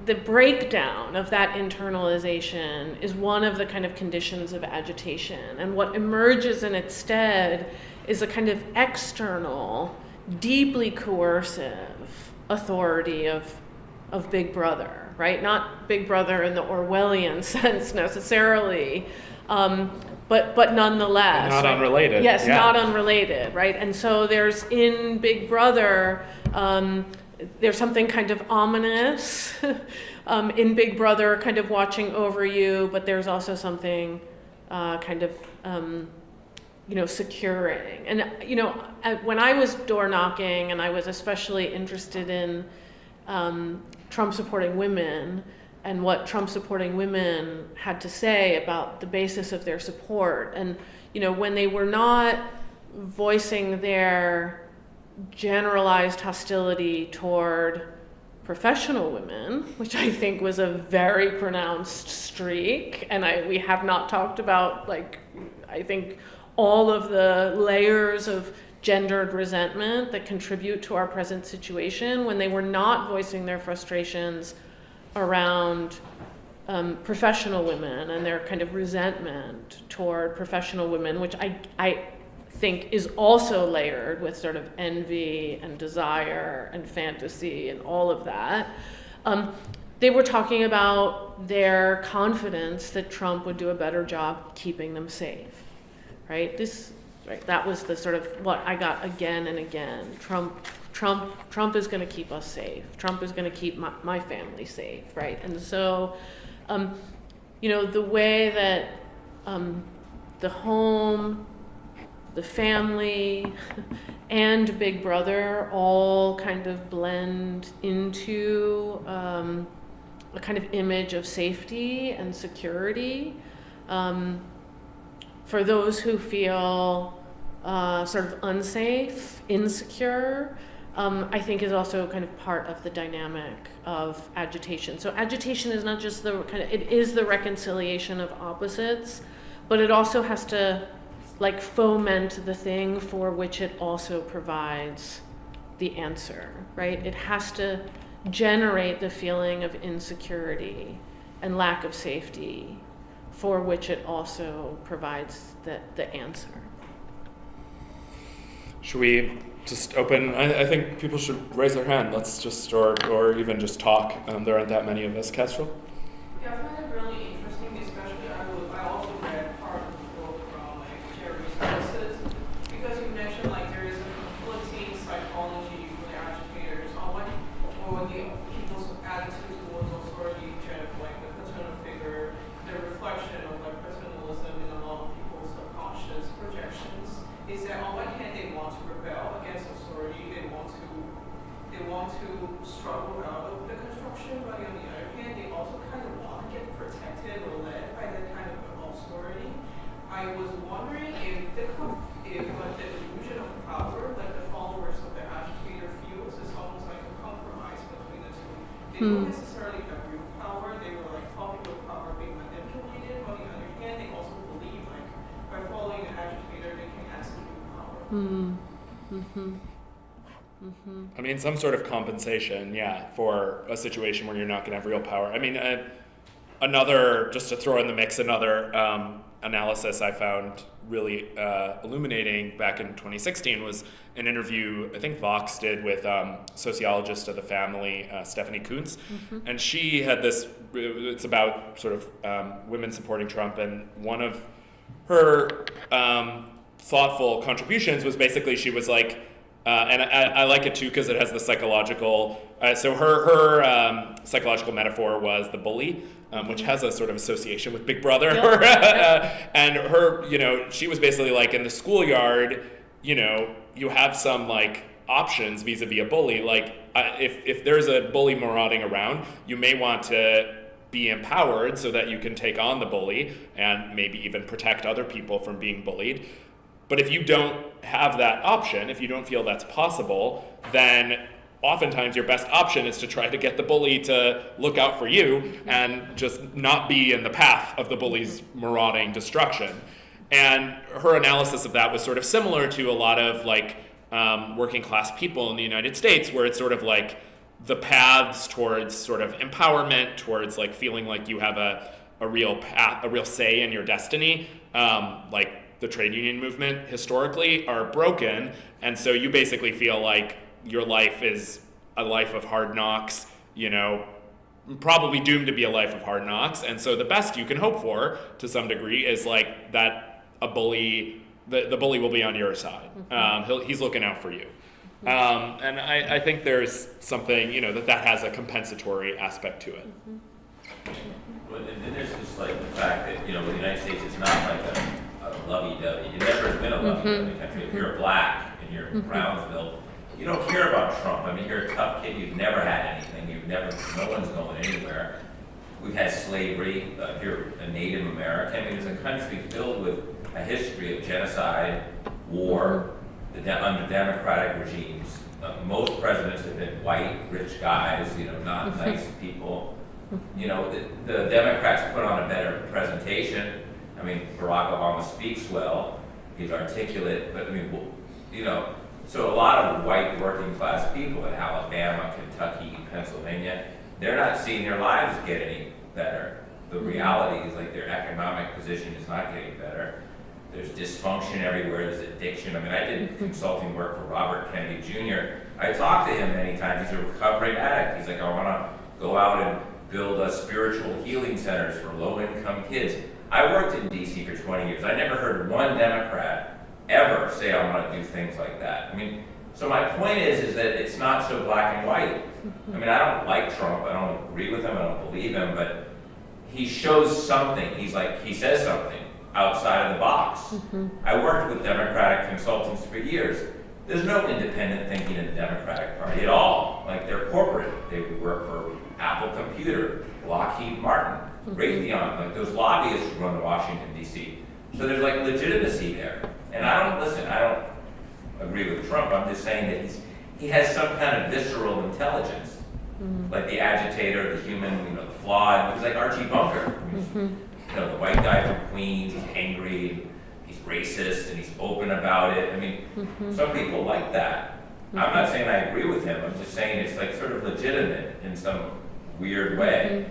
the breakdown of that internalization is one of the kind of conditions of agitation. And what emerges in its stead is a kind of external, deeply coercive authority of Big Brother, right? Not Big Brother in the Orwellian sense necessarily, but nonetheless. Not unrelated. Yes, yeah. Not unrelated, right? And so there's in Big Brother there's something kind of ominous in Big Brother kind of watching over you, but there's also something kind of, securing. And, when I was door knocking, and I was especially interested in Trump supporting women and what Trump supporting women had to say about the basis of their support. And, when they were not voicing their generalized hostility toward professional women, which I think was a very pronounced streak, and we have not talked about, I think, all of the layers of gendered resentment that contribute to our present situation, when they were not voicing their frustrations around professional women and their kind of resentment toward professional women, which I think is also layered with sort of envy and desire and fantasy and all of that. They were talking about their confidence that Trump would do a better job keeping them safe, right? That was the sort of what I got again and again. Trump is going to keep us safe. Trump is going to keep my family safe, right? And so, the way that the home, the family, and Big Brother all kind of blend into a kind of image of safety and security for those who feel sort of unsafe, insecure, I think is also kind of part of the dynamic of agitation. So agitation is not just it is the reconciliation of opposites, but it also has to foment the thing for which it also provides the answer, right? It has to generate the feeling of insecurity and lack of safety for which it also provides the answer. Should we just open? I think people should raise their hand. Let's just, or even just talk. There aren't that many of us. Kestrel? Yeah, I find it really interesting, especially I also read part of the book from Jeremy's analysis, because you mentioned there is a conflicting psychology for the agitators on the people's attitude towards authority, kind of the paternal figure, the reflection of paternalism in a lot of people's subconscious projections, is that on one hand they want to rebel against authority, they want to struggle out of the construction, but on the other hand they also kind of want to get protected or led by that kind of authority. I was wondering if the illusion of power, the followers of the agitator feels, is almost like a compromise between the two. They don't necessarily have real power, they were popular power being manipulated. On the other hand, they also believe by following the agitator they can execute power. I mean, some sort of compensation, for a situation where you're not going to have real power. I mean, just to throw in the mix, another analysis I found really illuminating back in 2016 was an interview I think Vox did with sociologist of the family, Stephanie Kuntz. And she had it's about sort of women supporting Trump, and one of her thoughtful contributions was basically she was and I like it too because it has the psychological. So her psychological metaphor was the bully, which has a sort of association with Big Brother. And her, she was basically in the schoolyard, you have some options vis-a-vis a bully. If there's a bully marauding around, you may want to be empowered so that you can take on the bully and maybe even protect other people from being bullied. But if you don't have that option, if you don't feel that's possible, then oftentimes your best option is to try to get the bully to look out for you and just not be in the path of the bully's marauding destruction. And her analysis of that was sort of similar to a lot of working class people in the United States, where it's sort of the paths towards sort of empowerment, towards feeling like you have a real path, a real say in your destiny, the trade union movement historically, are broken, and so you basically feel like your life is a life of hard knocks, probably doomed to be a life of hard knocks, and so the best you can hope for, to some degree, is that a bully, the bully will be on your side. He's looking out for you. And I think there's something, that has a compensatory aspect to it. Well, and then there's just like the fact that, the United States is not like a lovey-dovey. It never has been a lovey-dovey country. If you're black and you're in Brownsville, you don't care about Trump. I mean, you're a tough kid. You've never had anything. No one's going anywhere. We've had slavery. If you're a Native American, I mean, it's a country filled with a history of genocide, war, under democratic regimes. Most presidents have been white, rich guys, not nice people. The Democrats put on a better presentation. I mean, Barack Obama speaks well. He's articulate, but so a lot of white working class people in Alabama, Kentucky, Pennsylvania, they're not seeing their lives get any better. The reality is like their economic position is not getting better. There's dysfunction everywhere, there's addiction. I mean, I did consulting work for Robert Kennedy Jr. I talked to him many times. He's a recovering addict. He's like, I want to go out and build spiritual healing centers for low-income kids. I worked in DC for 20 years. I never heard one Democrat ever say I want to do things like that. I mean, so my point is that it's not so black and white. I mean, I don't like Trump. I don't agree with him. I don't believe him. But he shows something. He says something outside of the box. I worked with Democratic consultants for years. There's no independent thinking in the Democratic Party at all. Like, they're corporate. They work for Apple Computer, Lockheed Martin, Raytheon. Like, those lobbyists run to Washington, D.C. So there's like legitimacy there. And I don't agree with Trump. I'm just saying that he has some kind of visceral intelligence. Like the agitator, the human, the flawed. He's like Archie Bunker. The white guy from Queens, he's angry, he's racist, and he's open about it. I mean, some people like that. I'm not saying I agree with him. I'm just saying it's like sort of legitimate in some weird way.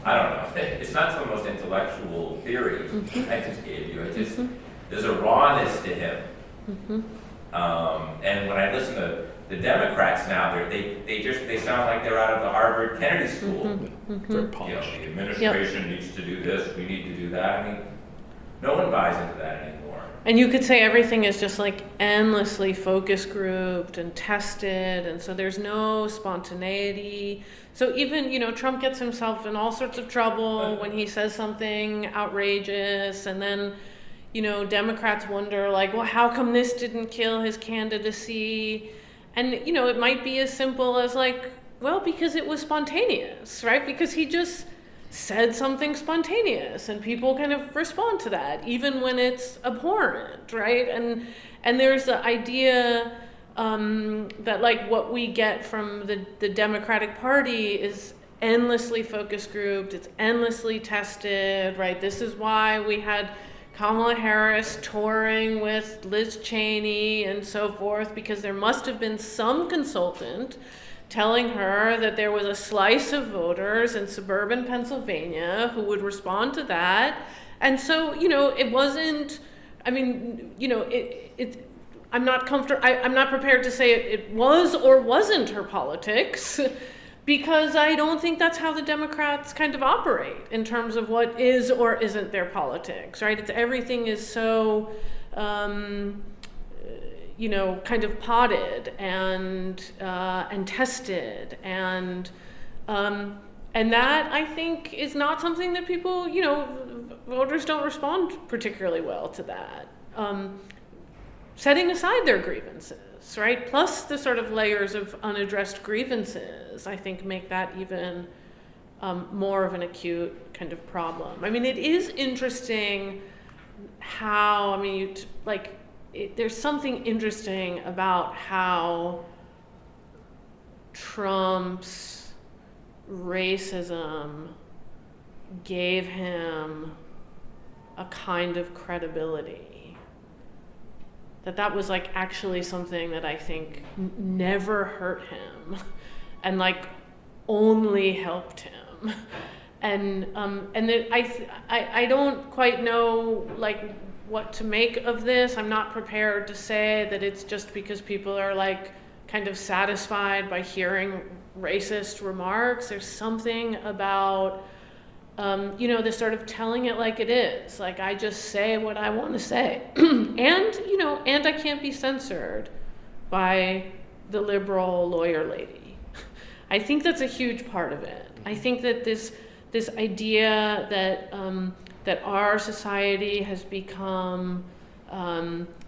I don't know. It's not the most intellectual theory I just gave you. There's a rawness to him. And when I listen to the Democrats now, they sound like they're out of the Harvard Kennedy School. Very polished. The administration needs to do this, we need to do that. I mean, no one buys into that anymore. And you could say everything is just like endlessly focus grouped and tested, and so there's no spontaneity. So even, Trump gets himself in all sorts of trouble when he says something outrageous, and then, Democrats wonder, like, well, how come this didn't kill his candidacy? And, it might be as simple as like, well, because it was spontaneous, right? Because he just said something spontaneous and people kind of respond to that, even when it's abhorrent, right? And there's the idea that like what we get from the Democratic Party is endlessly focus grouped, it's endlessly tested, right? This is why we had Kamala Harris touring with Liz Cheney and so forth, because there must have been some consultant telling her that there was a slice of voters in suburban Pennsylvania who would respond to that. And so, it wasn't, I'm not prepared to say it was or wasn't her politics, because I don't think that's how the Democrats kind of operate in terms of what is or isn't their politics, right? Everything is so, kind of potted and tested, and that I think is not something that people, voters don't respond particularly well to that. Setting aside their grievances, right? Plus the sort of layers of unaddressed grievances, I think, make that even more of an acute kind of problem. I mean, it is interesting how, there's something interesting about how Trump's racism gave him a kind of credibility. That was like actually something that I think never hurt him and like only helped him. And I don't quite know like what to make of this. I'm not prepared to say that it's just because people are like kind of satisfied by hearing racist remarks. There's something about this sort of telling it like it is. Like, I just say what I want to say. And I can't be censored by the liberal lawyer lady. I think that's a huge part of it. I think that this idea that our society has become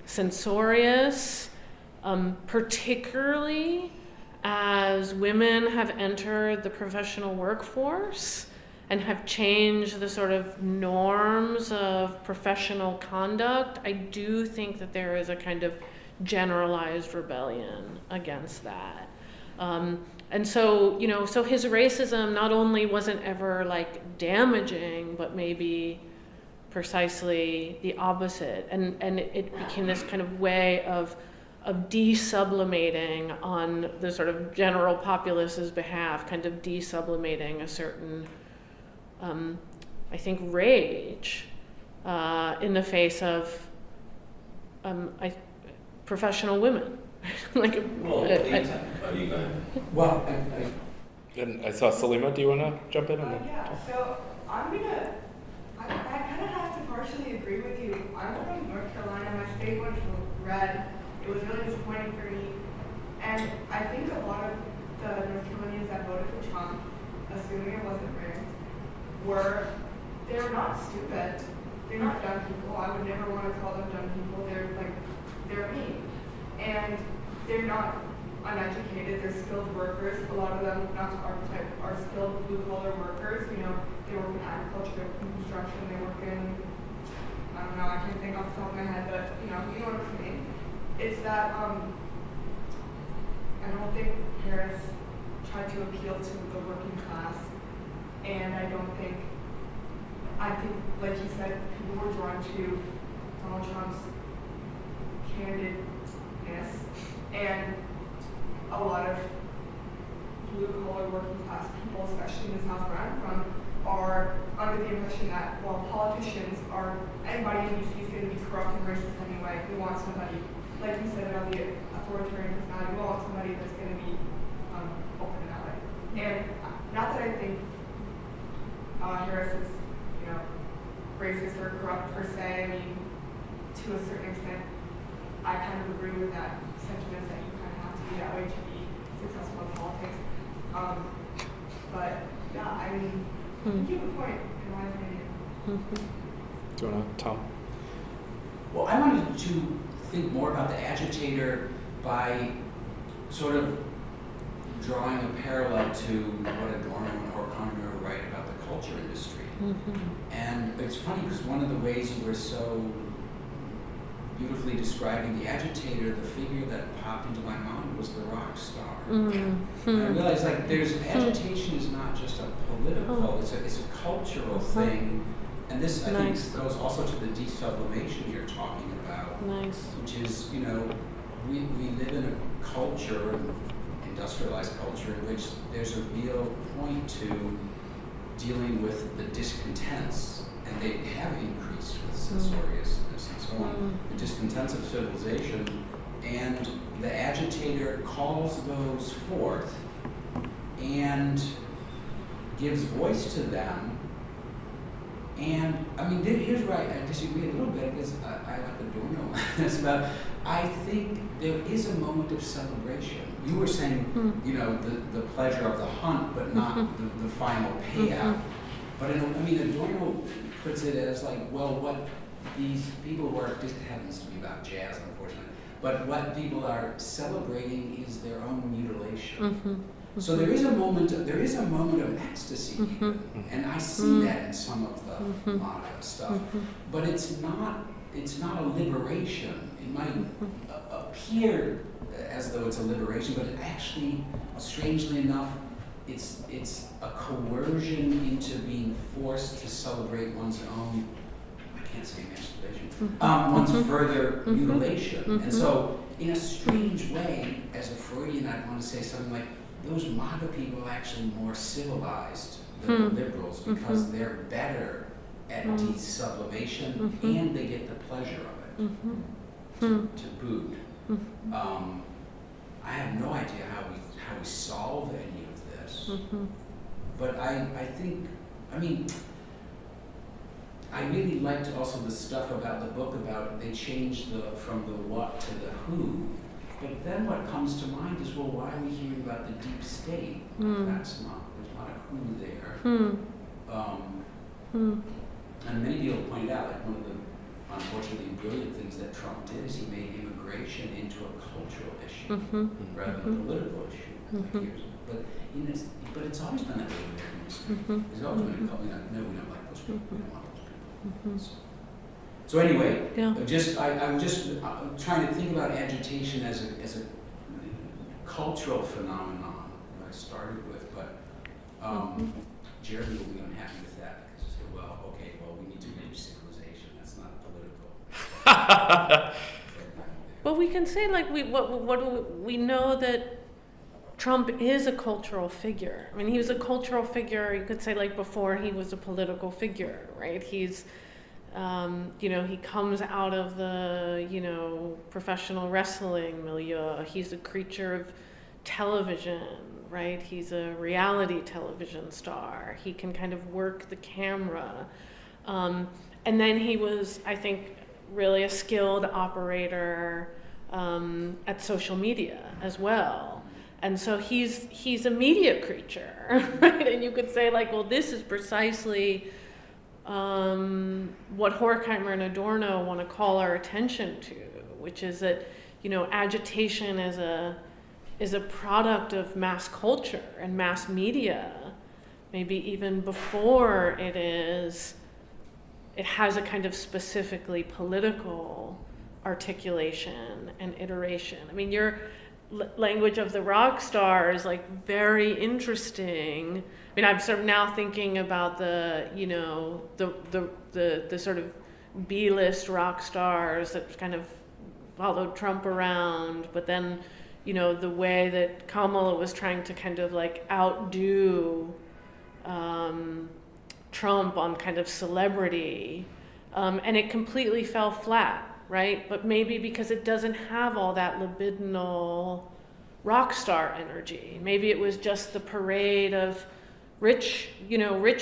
censorious, particularly as women have entered the professional workforce and have changed the sort of norms of professional conduct, I do think that there is a kind of generalized rebellion against that. And so, so his racism not only wasn't ever like damaging, but maybe precisely the opposite. And it became this kind of way of de-sublimating on the sort of general populace's behalf, kind of de-sublimating a certain, I think, rage in the face of professional women. Like, Well, you go ahead. Well, And I saw Salima. Do you want to jump in? Yeah, so I kind of have to partially agree with you. I'm from North Carolina. My state went red. It was really disappointing for me. And I think a lot of the North Carolinians that voted for Trump, assuming it wasn't rigged, they're not stupid. They're not dumb people. I would never want to call them dumb people. They're mean. And they're not uneducated. They're skilled workers. A lot of them, not to archetype, are skilled blue-collar workers. They work in agriculture, in construction. They work in, I don't know, I can't think off the top of my head, but you know what I mean. It's that I don't think Harris tried to appeal to the working class, and I think, like you said, people were drawn to Donald Trump's candidness, and a lot of blue-collar working class people, especially in the South where I'm from, are under the impression that, well, politicians are, anybody in DC is going to be corrupt and racist anyway. We want somebody, like you said about the authoritarian personality, we want somebody that's going to be open and outright. And not that I think Harris is, racist or corrupt per se. I mean, to a certain extent, I kind of agree with that sentiment that you kind of have to be that way to be successful in politics. But yeah, I mean, you have a point, in my opinion. Do you want to, Tom? well, I wanted to think more about the agitator by sort of drawing a parallel to what Adorno and Cohan write about the culture industry. And it's funny because one of the ways you were so beautifully describing the agitator, the figure that popped into my mind was the rock star. And I realized there's agitation is not just a political, it's a cultural thing. And this I think goes also to the de-sublimation you're talking about. Which is, we live in a culture, industrialized culture, in which there's a real point to dealing with the discontents, and they have increased with censoriousness and so on, the discontents of civilization, and the agitator calls those forth and gives voice to them. And I mean, here's where I disagree a little bit, because I like Adorno on this, but I think there is a moment of celebration. You were saying, the pleasure of the hunt, but not the final payout. But Adorno puts it as what these people who are, this happens to be about jazz, unfortunately, but what people are celebrating is their own mutilation. So there is a moment of ecstasy, and I see that in some of the MAGA stuff. But it's not a liberation. It might appear as though it's a liberation, but it actually, strangely enough, it's a coercion into being forced to celebrate one's own, I can't say masturbation, one's further mutilation. And so, in a strange way, as a Freudian, I'd want to say something like, those MAGA people are actually more civilized than the liberals, because they're better at de-sublimation, and they get the pleasure of it to boot. I have no idea how we solve any of this, but I think, I really liked also the stuff about the book about they changed from the what to the who, But then what comes to mind is, well, why are we hearing about the deep state? There's not a who there. And many people point out, like one of the unfortunately brilliant things that Trump did is he made immigration into a cultural issue rather than a political issue. But it's always been that way in American history. There's always been a couple, no, we don't like those people, we don't want those people. So anyway, I'm just trying to think about agitation as a cultural phenomenon that I started with, but Jeremy will be unhappy with that because he said, we need to reach civilization. That's not political. Well, we can say like we know that Trump is a cultural figure. I mean, he was a cultural figure. You could say like before he was a political figure, right? He's he comes out of the, professional wrestling milieu. He's a creature of television, right? He's a reality television star. He can kind of work the camera. And then he was, I think, really a skilled operator at social media as well. And so he's a media creature, right? And you could say like, well, this is precisely what Horkheimer and Adorno want to call our attention to, which is that, agitation is a product of mass culture and mass media, maybe even before it has a kind of specifically political articulation and iteration. I mean, your language of the rock star is like very interesting. I mean, I'm sort of now thinking about the sort of B-list rock stars that kind of followed Trump around, but then, the way that Kamala was trying to kind of like outdo Trump on kind of celebrity, and it completely fell flat, right? But maybe because it doesn't have all that libidinal rock star energy. Maybe it was just the parade of rich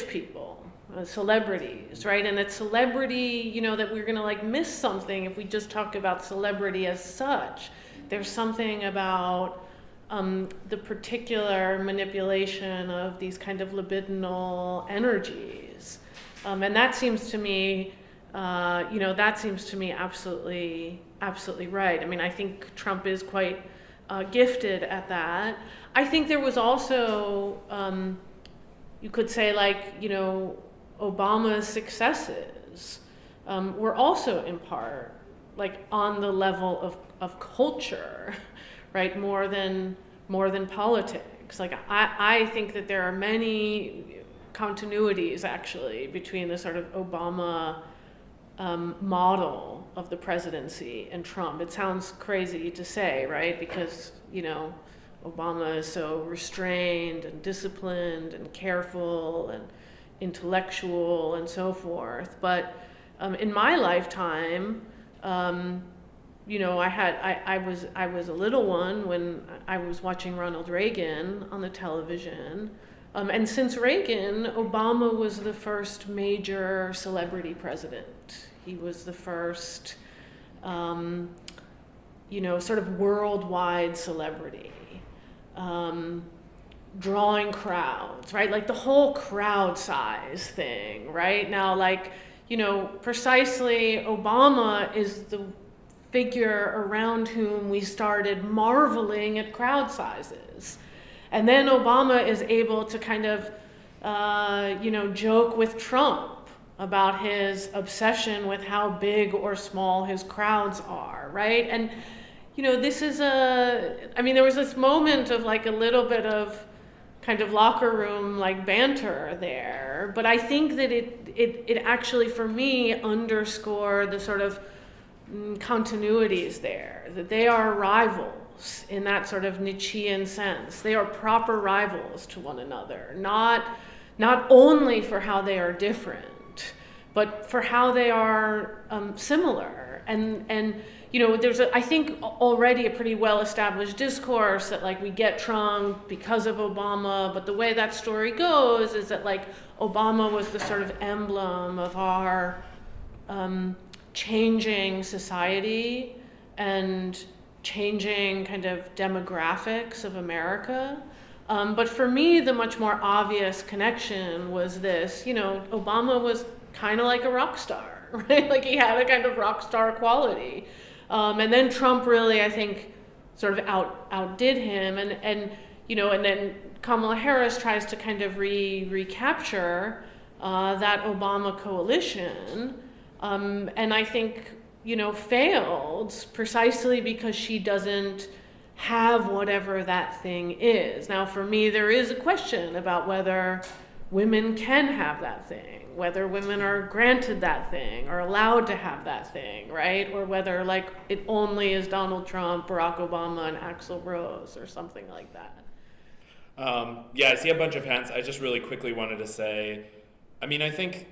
people, celebrities, right? And that celebrity, that we're gonna like miss something if we just talk about celebrity as such. There's something about the particular manipulation of these kind of libidinal energies. And that seems to me, absolutely right. I mean, I think Trump is quite gifted at that. I think there was also, you could say like, Obama's successes were also in part like on the level of culture, right? More than politics. Like I think that there are many continuities actually between the sort of Obama model of the presidency and Trump. It sounds crazy to say, right? Because, Obama is so restrained and disciplined and careful and intellectual and so forth. But in my lifetime, I was a little one when I was watching Ronald Reagan on the television. And since Reagan, Obama was the first major celebrity president. He was the first, sort of worldwide celebrity, drawing crowds, right? Like the whole crowd size thing, right? Now, like, precisely Obama is the figure around whom we started marveling at crowd sizes. And then Obama is able to kind of, joke with Trump about his obsession with how big or small his crowds are, right? And, this is there was this moment of like a little bit of kind of locker room like banter there, but I think that it actually, for me, underscored the sort of continuities there, that they are rivals in that sort of Nietzschean sense. They are proper rivals to one another, not only for how they are different, but for how they are similar. And there's I think already a pretty well-established discourse that like we get Trump because of Obama, but the way that story goes is that like Obama was the sort of emblem of our changing society, and changing kind of demographics of America. But for me, the much more obvious connection was this, Obama was kind of like a rock star, right? Like he had a kind of rock star quality. And then Trump really, I think, sort of outdid him. And then Kamala Harris tries to kind of recapture that Obama coalition. And I think, failed precisely because she doesn't have whatever that thing is. Now, for me, there is a question about whether women can have that thing, whether women are granted that thing or allowed to have that thing, right? Or whether it only is Donald Trump, Barack Obama, and Axl Rose or something like that. Yeah, I see a bunch of hands. I just really quickly wanted to say, I think,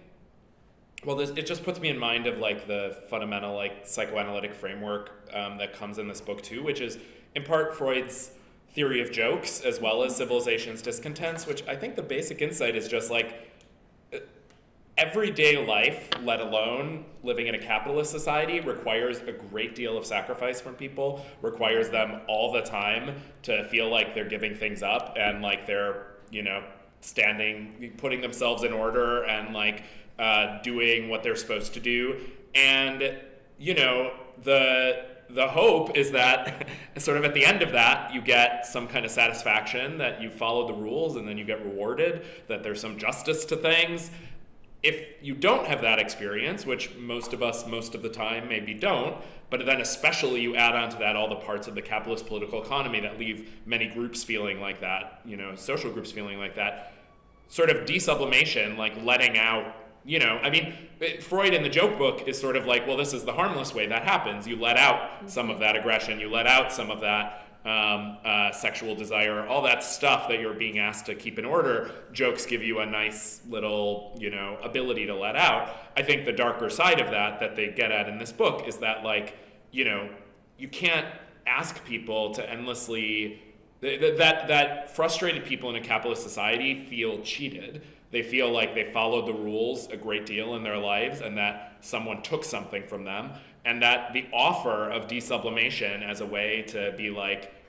it just puts me in mind of the fundamental psychoanalytic framework that comes in this book too, which is in part Freud's theory of jokes as well as civilization's discontents, which I think the basic insight is just everyday life, let alone living in a capitalist society, requires a great deal of sacrifice from people, requires them all the time to feel like they're giving things up and they're, standing, putting themselves in order and doing what they're supposed to do. And, the hope is that sort of at the end of that, you get some kind of satisfaction that you followed the rules and then you get rewarded, that there's some justice to things. If you don't have that experience, which most of us most of the time maybe don't, but then especially you add on to that all the parts of the capitalist political economy that leave many groups feeling like that, social groups feeling like that, sort of desublimation, letting out, Freud in the joke book is sort of this is the harmless way that happens. You let out some of that aggression, you let out some of that sexual desire, all that stuff that you're being asked to keep in order. Jokes give you a nice little, ability to let out. I think the darker side of that they get at in this book is that you can't ask people to endlessly, that frustrated people in a capitalist society feel cheated. They feel like they followed the rules a great deal in their lives and that someone took something from them, and that the offer of desublimation as a way to be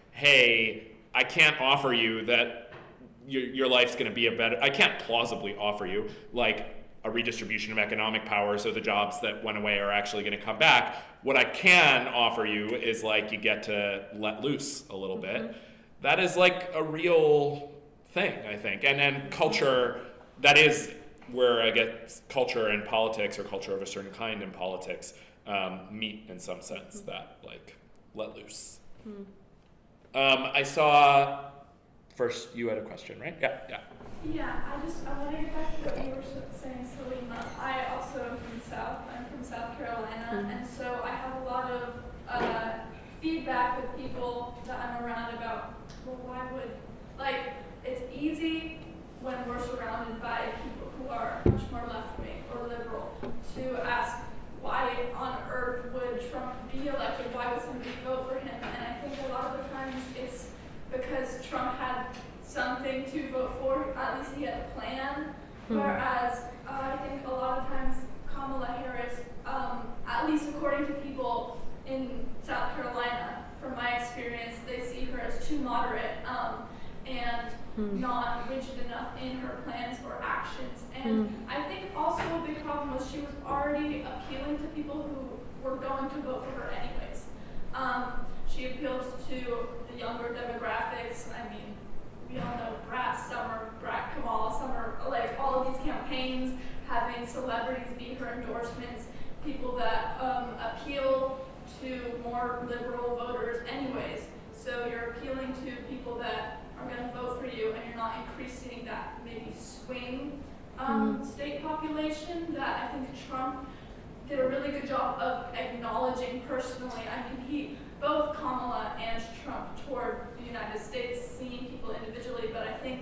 hey, I can't offer you that your life's going to be I can't plausibly offer you a redistribution of economic power so the jobs that went away are actually going to come back. What I can offer you is you get to let loose a little bit. That is a real thing, I think. And then culture, that is where I guess culture and politics, or culture of a certain kind in politics, meet in some sense, that let loose. I saw, first you had a question, right? Yeah. Yeah, I want to get back to what you were saying, Selima. I'm from South Carolina, and so I have a lot of feedback with people that I'm around about, why would, it's easy when we're surrounded by people who are much more left-wing or liberal to ask, why on earth would Trump be elected? Why would somebody vote for him? And I think a lot of the times it's because Trump had something to vote for, at least he had a plan, whereas I think a lot of times Kamala Harris, at least according to people in South Carolina, from my experience, they see her as too moderate and not rigid enough in her plans or actions. And I think also a big problem was she was already appealing to people who were going to vote for her anyways. She appeals to the younger demographics. We all know Brat Summer, Brat Kamala Summer, all of these campaigns, having celebrities be her endorsements, people that appeal to more liberal voters anyways. So you're appealing to people that are going to vote for you, and you're not increasing that maybe swing state population that I think Trump did a really good job of acknowledging personally. Both Kamala and Trump toured the United States, seeing people individually, but I think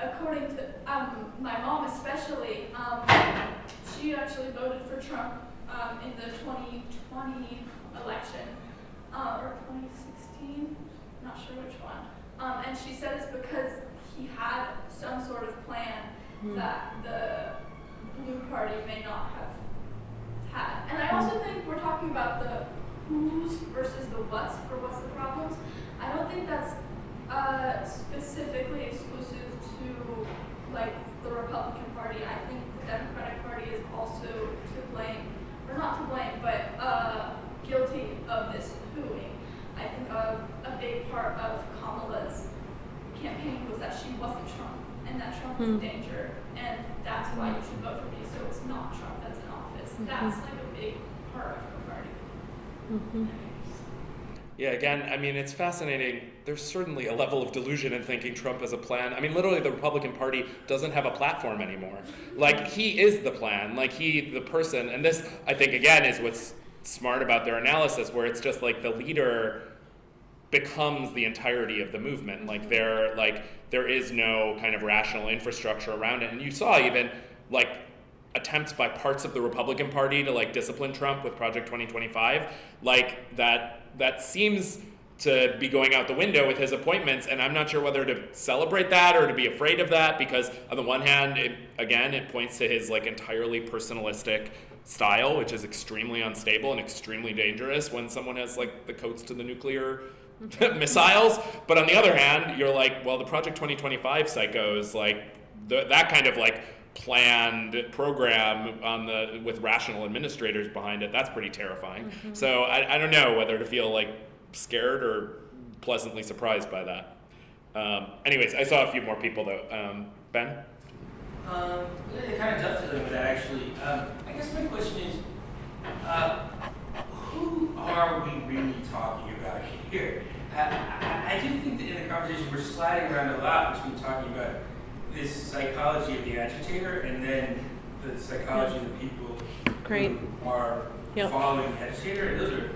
according to my mom especially, she actually voted for Trump in the 2020 election, or 2016, not sure which one. And she said it's because he had some sort of plan that the Blue Party may not have had. And I also think we're talking about the who's versus the what's for what's the problems. I don't think that's specifically exclusive to like the Republican Party. I think the Democratic Party is also to blame, or not to blame, but guilty of this whoing. I think a big part of Kamala's campaign was that she wasn't Trump, and that Trump is in danger, and that's why you should vote for me, so it's not Trump that's in office. That's like a big part of her party. Yeah, again, I mean, it's fascinating. There's certainly a level of delusion in thinking Trump is a plan. I mean, literally, the Republican Party doesn't have a platform anymore. Like, he is the plan. Like, the person. And this, I think, again, is what's smart about their analysis, where it's just like the leader becomes the entirety of the movement. Like, there is no kind of rational infrastructure around it. And you saw even, like, attempts by parts of the Republican Party to like discipline Trump with Project 2025, like that seems to be going out the window with his appointments, and I'm not sure whether to celebrate that or to be afraid of that, because on the one hand, it points to his like entirely personalistic style, which is extremely unstable and extremely dangerous when someone has like the codes to the nuclear missiles. But on the other hand, you're like, well, the Project 2025 psychos, like that kind of like planned program with rational administrators behind it, that's pretty terrifying. So I don't know whether to feel like scared or pleasantly surprised by that. Anyways, I saw a few more people though. Ben? It kind of dovetails with that actually. I guess my question is, who are we really talking about here? I do think that in the conversation we're sliding around a lot between talking about this psychology of the agitator and then the psychology of the people who are following the agitator. And those are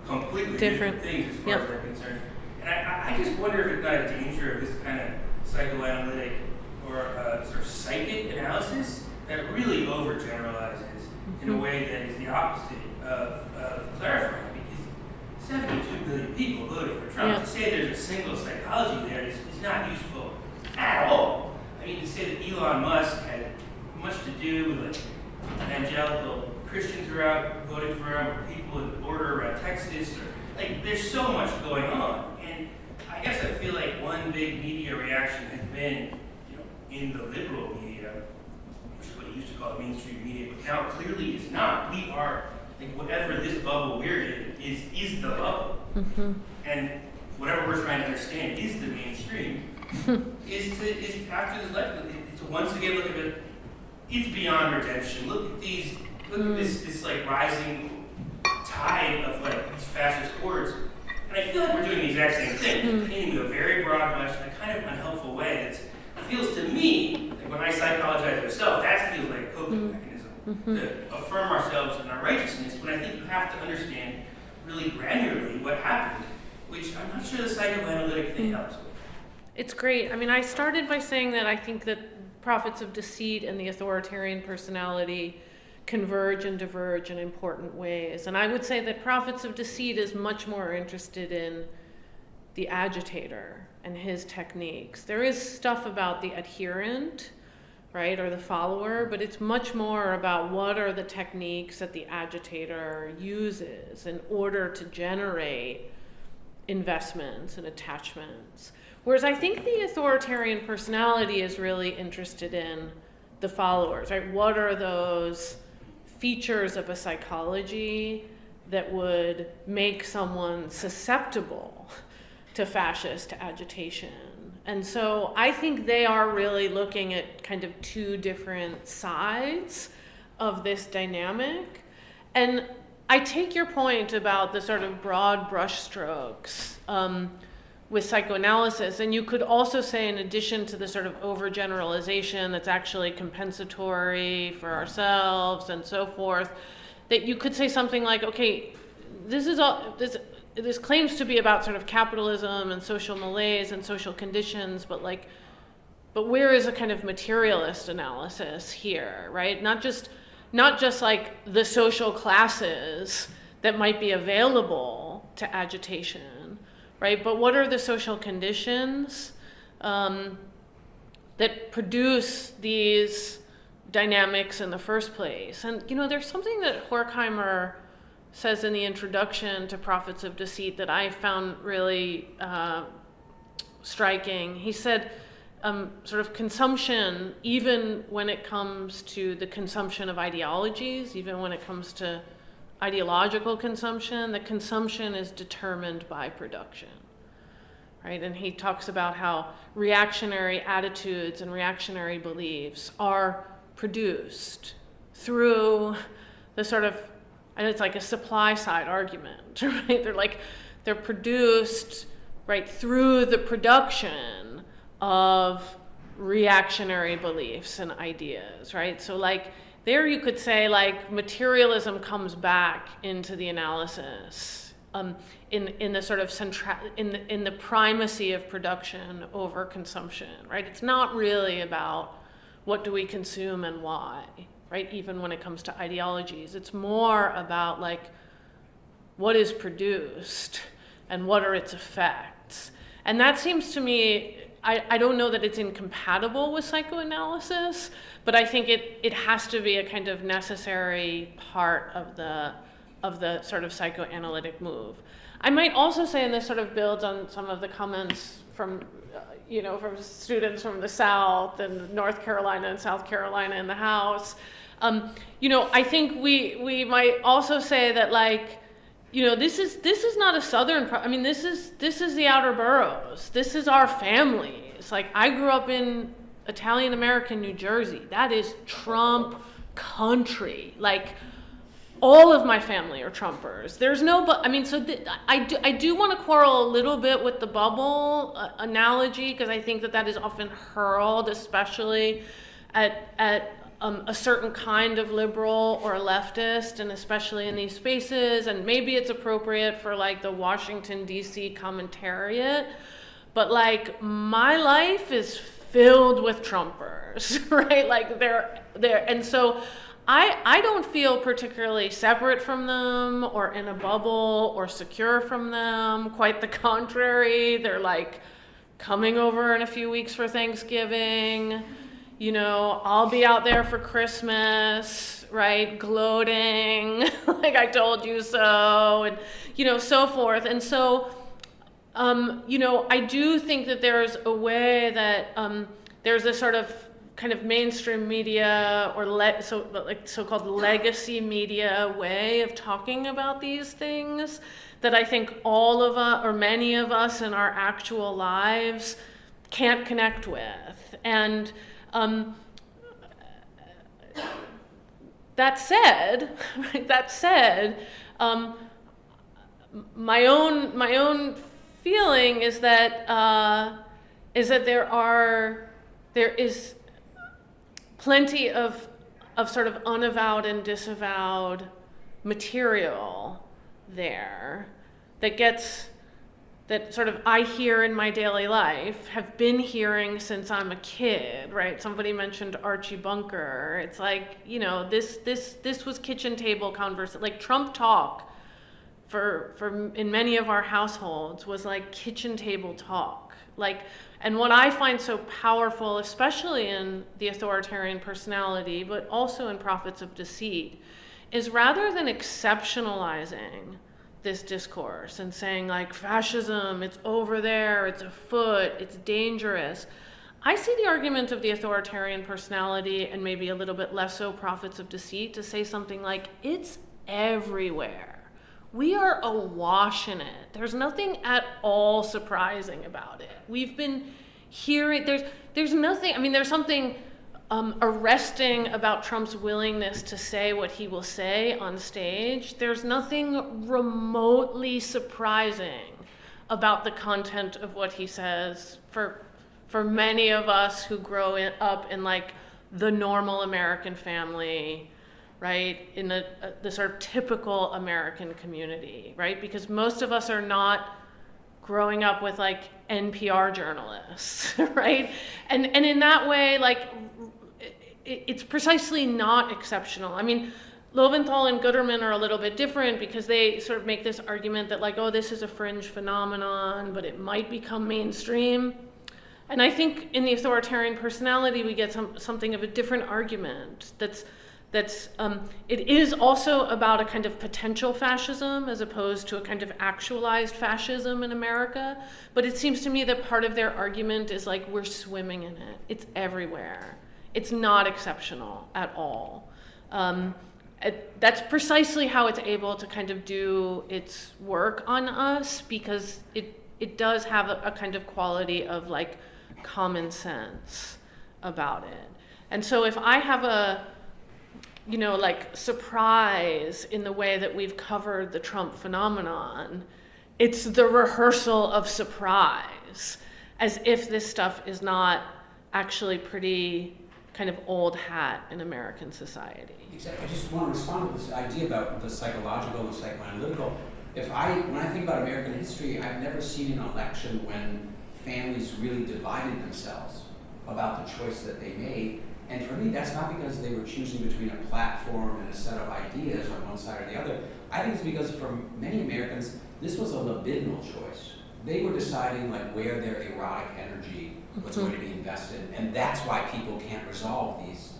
completely different things as far as they're concerned. And I just wonder if it's not a danger of this kind of psychoanalytic or sort of psychic analysis that really overgeneralizes in a way that is the opposite of clarifying. Because 72 million people voted for Trump. To say there's a single psychology there is not useful at all. I mean, to say that Elon Musk had much to do with like evangelical Christians who are out voting for him, or people in the border around Texas, or like there's so much going on. And I guess I feel like one big media reaction has been, in the liberal media, which is what you used to call the mainstream media, but now clearly is not. We are like whatever this bubble we're in is the bubble, and whatever we're trying to understand is the mainstream. is after this election, to once again look at it. It's beyond redemption. Look at this like rising tide of like these fascist hordes, and I feel like we're doing the exact same thing, painting with a very broad brush in a kind of unhelpful way. That feels to me like when I psychologize myself, that feels like a coping mechanism to affirm ourselves and our righteousness. When I think you have to understand really granularly what happened, which I'm not sure the psychoanalytic thing helps with. It's great. I mean, I started by saying that I think that prophets of deceit and the authoritarian personality converge and diverge in important ways. And I would say that prophets of deceit is much more interested in the agitator and his techniques. There is stuff about the adherent, right, or the follower, but it's much more about what are the techniques that the agitator uses in order to generate investments and attachments. Whereas I think the authoritarian personality is really interested in the followers, right? What are those features of a psychology that would make someone susceptible to fascist agitation? And so I think they are really looking at kind of two different sides of this dynamic. And I take your point about the sort of broad brushstrokes with psychoanalysis, and you could also say, in addition to the sort of overgeneralization that's actually compensatory for ourselves and so forth, that you could say something like, okay, this claims to be about sort of capitalism and social malaise and social conditions, but where is a kind of materialist analysis here, right? Not just like the social classes that might be available to agitation, right? But what are the social conditions that produce these dynamics in the first place? And there's something that Horkheimer says in the introduction to Prophets of Deceit that I found really striking. He said, sort of consumption, even when it comes to the consumption of ideologies, even when it comes to ideological consumption, the consumption is determined by production, right? And he talks about how reactionary attitudes and reactionary beliefs are produced through the sort of, and it's like a supply side argument, right? They're produced, right, through the production of reactionary beliefs and ideas, right? So like there you could say like materialism comes back into the analysis in the sort of in the primacy of production over consumption, right? It's not really about what do we consume and why, right? Even when it comes to ideologies, it's more about like what is produced and what are its effects. And that seems to me, I don't know that it's incompatible with psychoanalysis, but I think it has to be a kind of necessary part of the sort of psychoanalytic move. I might also say, and this sort of builds on some of the comments from, from students from the South and North Carolina and South Carolina in the House. I think we might also say that like, this is not a Southern. This is the outer boroughs. This is our families. Like I grew up in Italian American New Jersey. That is Trump country. Like all of my family are Trumpers. There's no, I do want to quarrel a little bit with the bubble analogy because I think that is often hurled, especially at a certain kind of liberal or leftist, and especially in these spaces, and maybe it's appropriate for like the Washington D.C. commentariat, but like my life is filled with Trumpers, right? Like they're and so I don't feel particularly separate from them or in a bubble or secure from them. Quite the contrary, they're like coming over in a few weeks for Thanksgiving. I'll be out there for Christmas, right? Gloating, like I told you so, and, so forth. And so, I do think that there's a way that there's a sort of kind of mainstream media or so-called legacy media way of talking about these things that I think all of us, or many of us in our actual lives can't connect with. And that said, my own feeling is that there is plenty of sort of unavowed and disavowed material there that sort of I hear in my daily life, have been hearing since I'm a kid, right? Somebody mentioned Archie Bunker. It's like, this was kitchen table conversation. Like Trump talk for in many of our households was like kitchen table talk. Like, and what I find so powerful, especially in the Authoritarian Personality, but also in Prophets of Deceit, is rather than exceptionalizing this discourse and saying like fascism, it's over there, it's afoot, it's dangerous. I see the argument of the Authoritarian Personality, and maybe a little bit less so Prophets of Deceit, to say something like it's everywhere. We are awash in it. There's nothing at all surprising about it. We've been hearing, there's nothing, there's something arresting about Trump's willingness to say what he will say on stage. There's nothing remotely surprising about the content of what he says for many of us who grow up in like the normal American family, right? In the sort of typical American community, right? Because most of us are not growing up with like NPR journalists, right? And in that way, like, it's precisely not exceptional. Lowenthal and Guterman are a little bit different because they sort of make this argument that like, oh, this is a fringe phenomenon, but it might become mainstream. And I think in the Authoritarian Personality, we get something of a different argument that it is also about a kind of potential fascism as opposed to a kind of actualized fascism in America. But it seems to me that part of their argument is like, we're swimming in it. It's everywhere. It's not exceptional at all. That's precisely how it's able to kind of do its work on us, because it does have a kind of quality of like common sense about it. And so if I have a, like surprise in the way that we've covered the Trump phenomenon, it's the rehearsal of surprise, as if this stuff is not actually pretty kind of old hat in American society. Exactly. I just want to respond to this idea about the psychological and psychoanalytical. When I think about American history, I've never seen an election when families really divided themselves about the choice that they made. And for me, that's not because they were choosing between a platform and a set of ideas on one side or the other. I think it's because for many Americans, this was a libidinal choice. They were deciding like where their erotic energy was going to be invested, and that's why people can't resolve these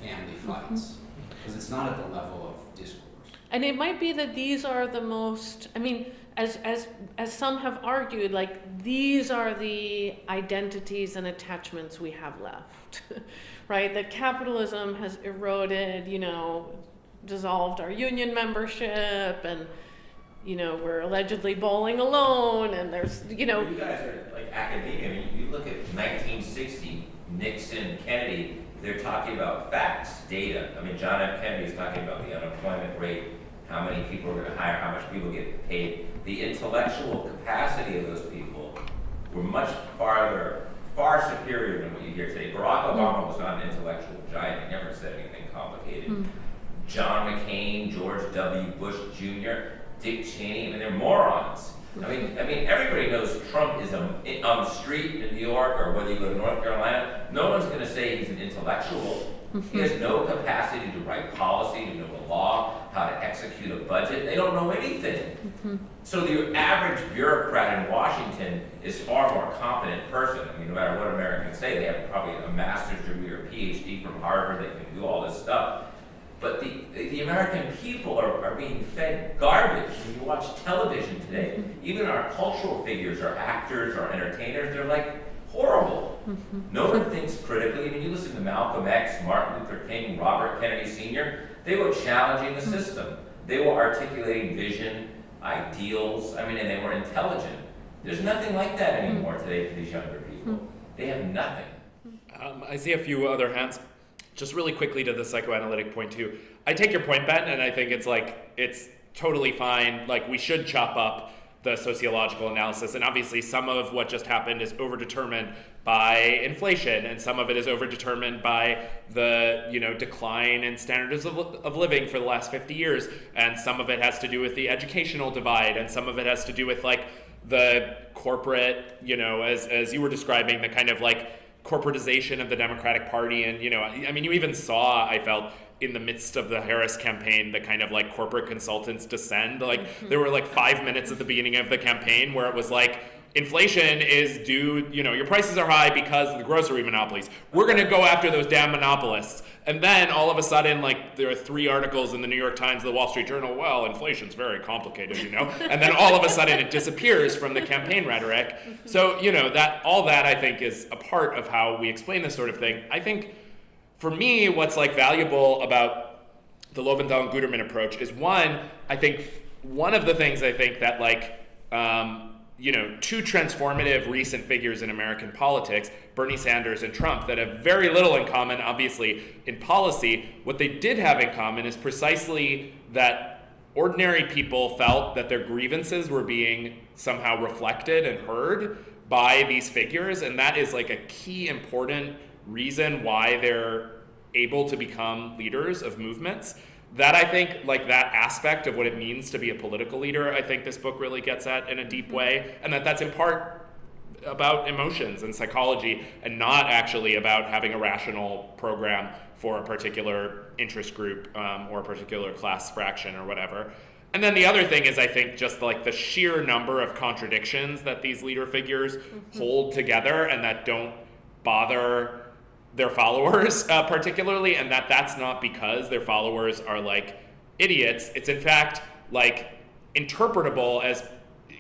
family fights, because it's not at the level of discourse. And it might be that these are the most, as some have argued, like these are the identities and attachments we have left, right? That capitalism has eroded, dissolved our union membership, and we're allegedly bowling alone, and there's, You guys are like academia. I mean, you look at 1960, Nixon, Kennedy, they're talking about facts, data. I mean, John F. Kennedy is talking about the unemployment rate, how many people are going to hire, how much people get paid. The intellectual capacity of those people were far superior than what you hear today. Barack Obama was not an intellectual giant. He never said anything complicated. John McCain, George W. Bush Jr., Dick Cheney, they're morons. I mean, everybody knows Trump is on the street in New York, or whether you go to North Carolina, no one's going to say he's an intellectual. He has no capacity to write policy, to know the law, how to execute a budget. They don't know anything. So the average bureaucrat in Washington is far more competent person. I mean, no matter what Americans say, they have probably a master's degree or PhD from Harvard. They can do all this stuff. But the American people are being fed garbage. When you watch television today, even our cultural figures, our actors, our entertainers, they're like horrible. No one thinks critically. I mean, you listen to Malcolm X, Martin Luther King, Robert Kennedy Sr., they were challenging the system. They were articulating vision, ideals, and they were intelligent. There's nothing like that anymore today for these younger people. They have nothing. I see a few other hands. Just really quickly to the psychoanalytic point too. I take your point, Ben, and I think it's totally fine. Like, we should chop up the sociological analysis, and obviously some of what just happened is overdetermined by inflation, and some of it is overdetermined by the decline in standards of living for the last 50 years, and some of it has to do with the educational divide, and some of it has to do with like the corporate, as you were describing, the kind of like corporatization of the Democratic Party. And you even saw, I felt, in the midst of the Harris campaign, the kind of like corporate consultants descend. Like there were like 5 minutes at the beginning of the campaign where it was like, inflation is due, your prices are high because of the grocery monopolies. We're going to go after those damn monopolists. And then all of a sudden, like, there are 3 articles in the New York Times, the Wall Street Journal, well, inflation's very complicated, And then all of a sudden it disappears from the campaign rhetoric. So, that I think is a part of how we explain this sort of thing. I think for me, what's like valuable about the Lowenthal and Guterman approach is one of the things I think that like, two transformative recent figures in American politics, Bernie Sanders and Trump, that have very little in common, obviously, in policy. What they did have in common is precisely that ordinary people felt that their grievances were being somehow reflected and heard by these figures, and that is like a key important reason why they're able to become leaders of movements. That I think, like that aspect of what it means to be a political leader, I think this book really gets at in a deep way, and that's in part about emotions and psychology, and not actually about having a rational program for a particular interest group or a particular class fraction or whatever. And then the other thing is, I think, just like the sheer number of contradictions that these leader figures hold together and that don't bother their followers particularly, and that's not because their followers are like idiots. It's in fact like interpretable as,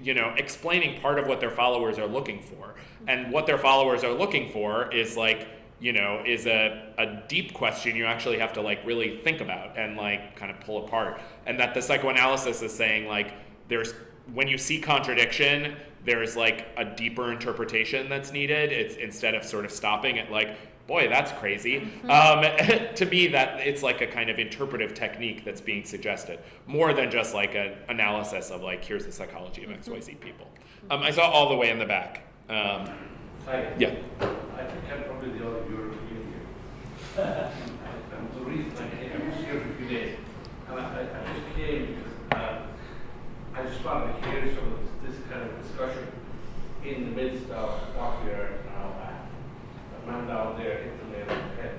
you know, explaining part of what their followers are looking for. And what their followers are looking for is like, you know, is a deep question you actually have to like really think about and like kind of pull apart. And that the psychoanalysis is saying like, there's, when you see contradiction, there's like a deeper interpretation that's needed. It's instead of sort of stopping at like, boy, that's crazy. To me, that it's like a kind of interpretive technique that's being suggested, more than just like an analysis of like, here's the psychology of XYZ people. I saw all the way in the back. Hi. Yeah. I think I'm probably the only European here. And the reason I came, I was here for a few days, and I just came because I just wanted to hear some of this kind of discussion in the midst of what we are now at. The man down there hit the nail on the head.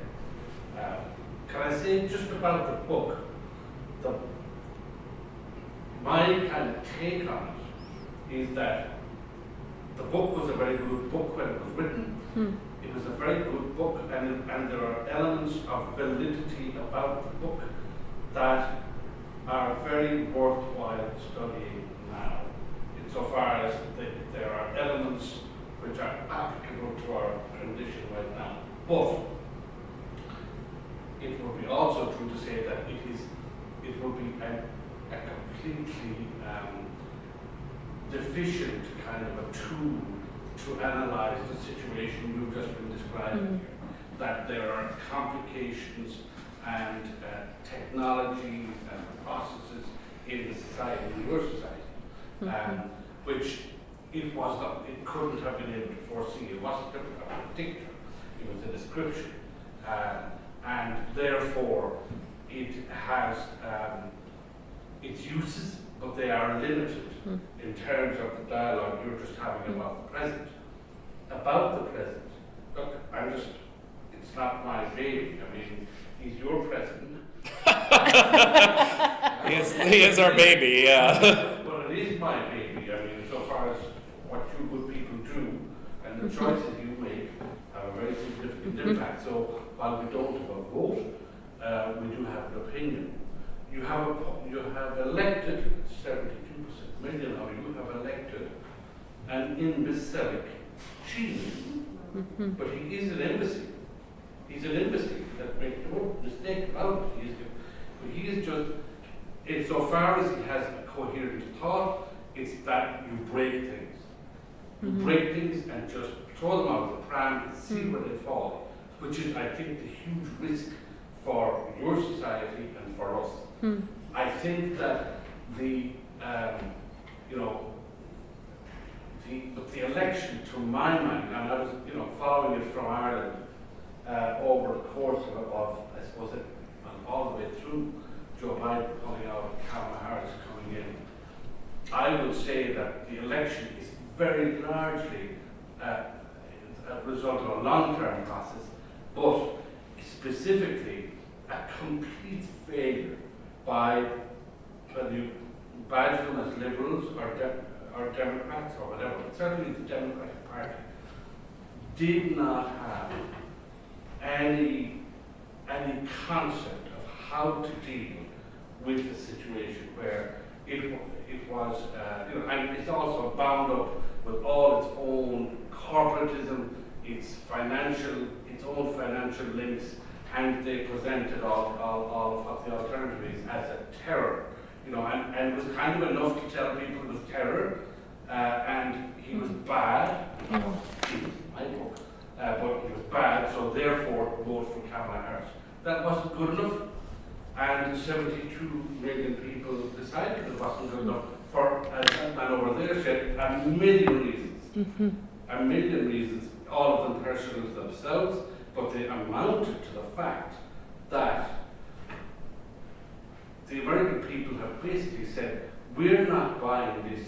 Can I say just about the book? My kind of take on it is that the book was a very good book when it was written. It was a very good book, and there are elements of validity about the book that are very worthwhile studying now, insofar as there are elements which are applicable to our condition right now. But it would be also true to say that it would be a completely deficient kind of a tool to analyze the situation you've just been describing here. That there are complications and technology and processes in the society, in your society, which it couldn't have been able to foresee. It wasn't a predictor, it was a description. And therefore, it has its uses, but they are limited in terms of the dialogue you're just having about the present. About the present, look, it's not my baby. I mean, he's your president. He is our baby, yeah. But it is my baby. I mean, so far as what you good people do and the choices you make have a very significant impact. So while we don't have a vote, we do have an opinion. You have elected 72% million of you have elected an imbecilic chief, but he is an embassy. He's an embassy that makes no mistake about it. But he is just, insofar as he has a coherent thought, it's that you break things. You break things and just throw them out of the pram and see where they fall, which is, I think, the huge risk for your society and for us. I think that the election, to my mind, and I was, following it from Ireland over the course of I suppose, all the way through Joe Biden pulling out and Kamala Harris coming in, I would say that the election is very largely a result of a long-term process, but specifically a complete failure by, whether you badge them as liberals or Democrats or whatever, but certainly the Democratic Party did not have any concept of how to deal with the situation where it was, and it's also bound up with all its own corporatism, its own financial links, and they presented all of the alternatives as a terror, and it was kind of enough to tell people it was terror, and he was bad, my book, but he was bad, so therefore vote for Kamala Harris. That wasn't good enough, and 72 million people decided it wasn't good enough for, as that man over there said, a million reasons. A million reasons, all of them personal to themselves, but they amounted to the fact that the American people have basically said, we're not buying this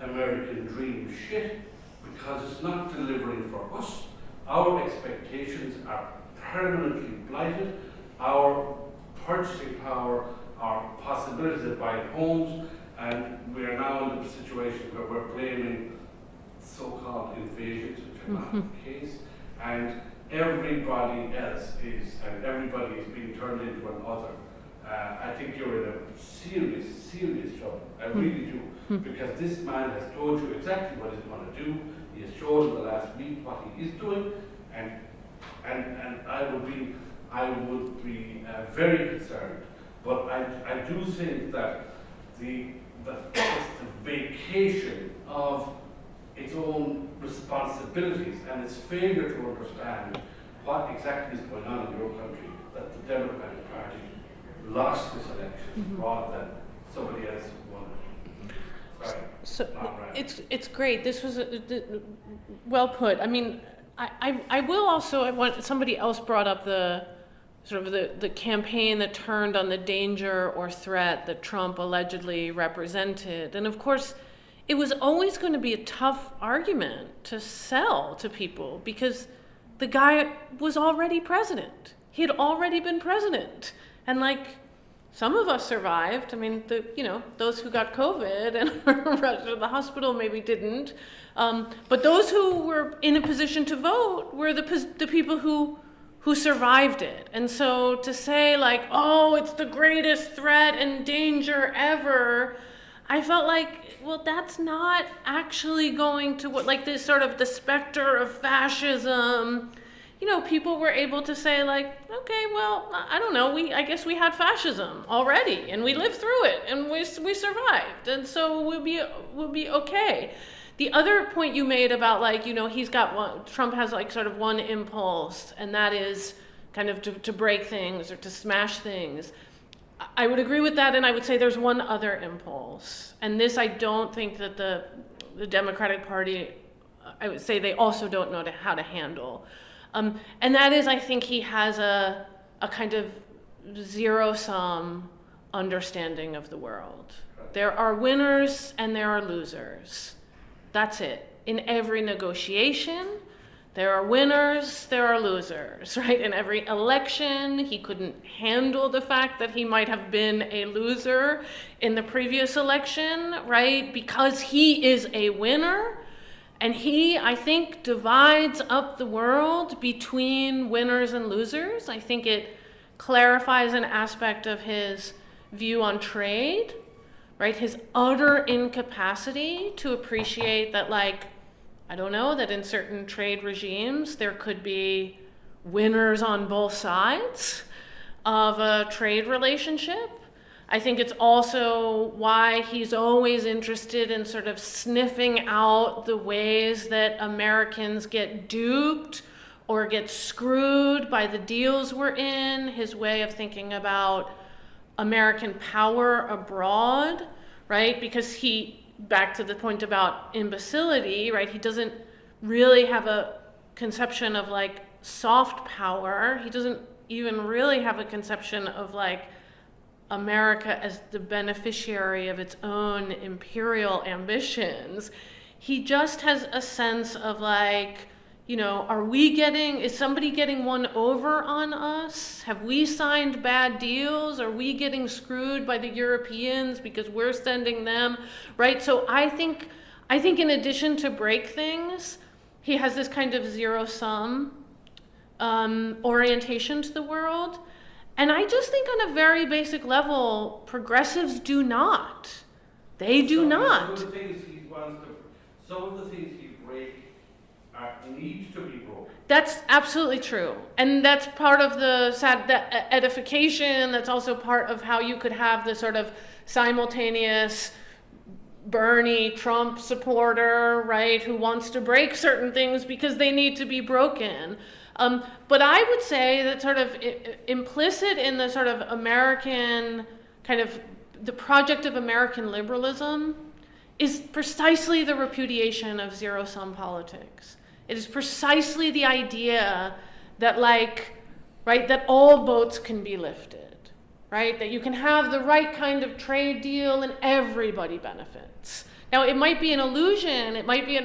American dream shit because it's not delivering for us. Our expectations are permanently blighted. Our purchasing power, our possibilities of buying homes, and we are now in a situation where we're blaming so-called invasions, which are not the case, and everybody else is, and everybody is being turned into an other, I think you're in a serious, serious trouble. I really do. Because this man has told you exactly what he's going to do. He has shown in the last week what he is doing, and I would be very concerned. But I do think that the vacation of its own responsibilities and its failure to understand what exactly is going on in your country, that the Democratic Party lost this election rather than somebody else won it. Sorry. So Not right. it's great. This was well put. I mean, I will also, somebody else brought up the sort of the campaign that turned on the danger or threat that Trump allegedly represented. And of course, it was always going to be a tough argument to sell to people because the guy was already president. He had already been president. And like, some of us survived. I mean, those who got COVID and were rushed to the hospital maybe didn't. But those who were in a position to vote were the people who survived it. And so to say like, oh, it's the greatest threat and danger ever, I felt like, well, that's not actually going to what, like this sort of the specter of fascism. People were able to say like, okay, well, I don't know, I guess we had fascism already and we lived through it and we survived. And so we'll be okay. The other point you made about like, Trump has like sort of one impulse, and that is kind of to break things or to smash things. I would agree with that, and I would say there's one other impulse. And this, I don't think that the Democratic Party, I would say they also don't know how to handle. And that is, I think he has a kind of zero-sum understanding of the world. There are winners and there are losers. That's it. In every negotiation, there are winners, there are losers, right? In every election, he couldn't handle the fact that he might have been a loser in the previous election, right? Because he is a winner. And he, I think, divides up the world between winners and losers. I think it clarifies an aspect of his view on trade, right? His utter incapacity to appreciate that, like, I don't know, that in certain trade regimes, there could be winners on both sides of a trade relationship. I think it's also why he's always interested in sort of sniffing out the ways that Americans get duped or get screwed by the deals we're in, his way of thinking about American power abroad, right? Because back to the point about imbecility, right? He doesn't really have a conception of like soft power. He doesn't even really have a conception of like America as the beneficiary of its own imperial ambitions. He just has a sense of like, is somebody getting one over on us? Have we signed bad deals? Are we getting screwed by the Europeans because we're sending them, right? So I think in addition to break things, he has this kind of zero-sum orientation to the world. And I just think on a very basic level, progressives do not. They do not. Some of the things he breaks need to be broken. That's absolutely true. And that's part of the edification. That's also part of how you could have the sort of simultaneous Bernie Trump supporter, right, who wants to break certain things because they need to be broken. But I would say that sort of implicit in the sort of American kind of the project of American liberalism is precisely the repudiation of zero-sum politics. It is precisely the idea that that all boats can be lifted, right? That you can have the right kind of trade deal and everybody benefits. Now, it might be an illusion, it might be a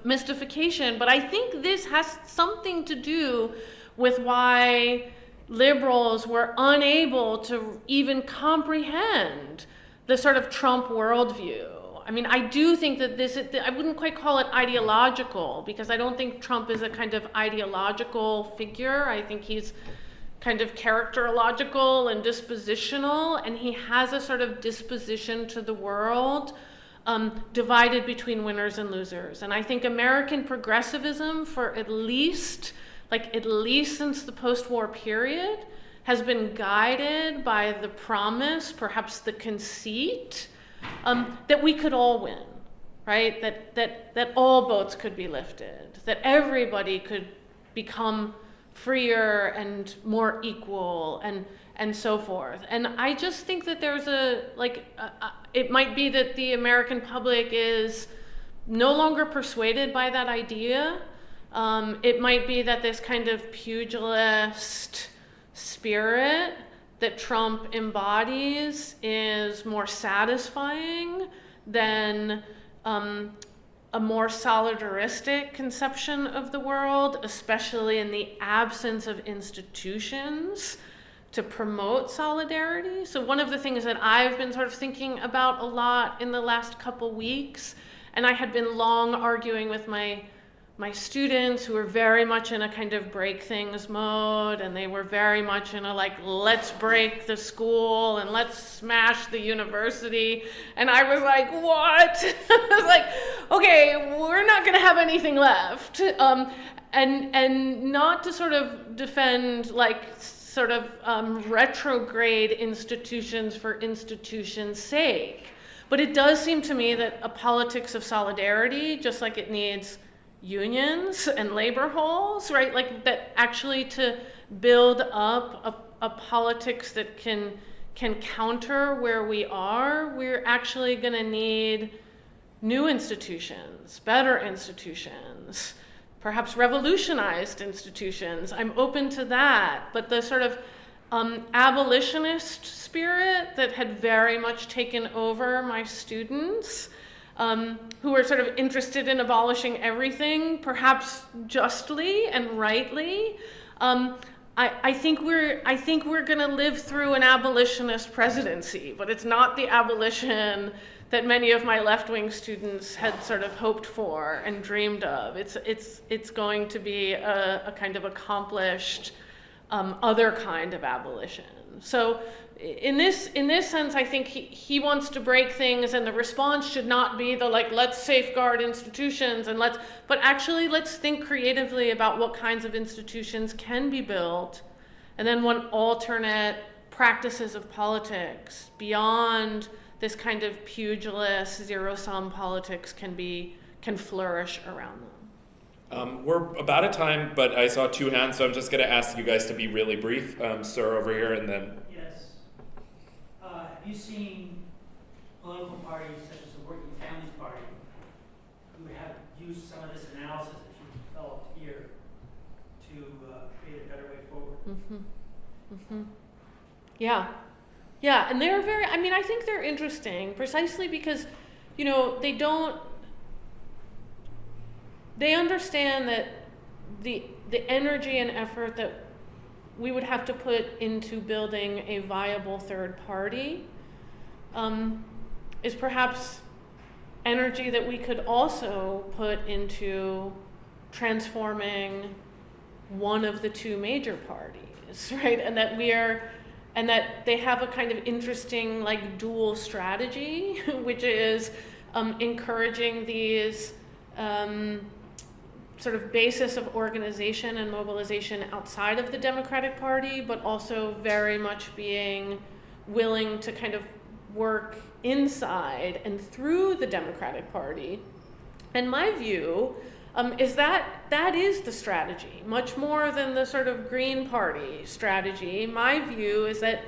mystification, but I think this has something to do with why liberals were unable to even comprehend the sort of Trump worldview. I mean, I do think that I wouldn't quite call it ideological, because I don't think Trump is a kind of ideological figure. I think he's kind of characterological and dispositional, and he has a sort of disposition to the world divided between winners and losers. And I think American progressivism, for at least since the post-war period, has been guided by the promise, perhaps the conceit, that we could all win, right? That all boats could be lifted, that everybody could become freer and more equal, and so forth. And I just think that there's it might be that the American public is no longer persuaded by that idea. It might be that this kind of pugilist spirit that Trump embodies is more satisfying than a more solidaristic conception of the world, especially in the absence of institutions to promote solidarity. So one of the things that I've been sort of thinking about a lot in the last couple weeks, and I had been long arguing with my students who were very much in a kind of break things mode, and they were very much in a let's break the school and let's smash the university. And I was like, what? I was like, okay, we're not gonna have anything left. And not to sort of defend retrograde institutions for institution's sake. But it does seem to me that a politics of solidarity, just like it needs unions and labor halls, right? That actually to build up a politics that can counter where we are, we're actually gonna need new institutions, better institutions, perhaps revolutionized institutions. I'm open to that, but the sort of abolitionist spirit that had very much taken over my students, who were sort of interested in abolishing everything, perhaps justly and rightly. I think we're going to live through an abolitionist presidency, but it's not the abolition that many of my left-wing students had sort of hoped for and dreamed of. It's going to be a kind of accomplished other kind of abolition. So in this sense, I think he wants to break things, and the response should not be let's safeguard institutions but actually let's think creatively about what kinds of institutions can be built, and then what alternate practices of politics beyond this kind of pugilist zero-sum politics can flourish around them. We're about at time, but I saw two hands, so I'm just going to ask you guys to be really brief. Sir, over here, and then. Yes. Have you seen political parties such as the Working Families Party who have used some of this analysis that you've developed here to create a better way forward? Mm-hmm. Mm-hmm. Yeah, and they're I think they're interesting precisely because, they understand that the energy and effort that we would have to put into building a viable third party is perhaps energy that we could also put into transforming one of the two major parties, right? And that they have a kind of interesting dual strategy, which is encouraging these sort of basis of organization and mobilization outside of the Democratic Party, but also very much being willing to kind of work inside and through the Democratic Party. And my view is that is the strategy, much more than the sort of Green Party strategy. My view is that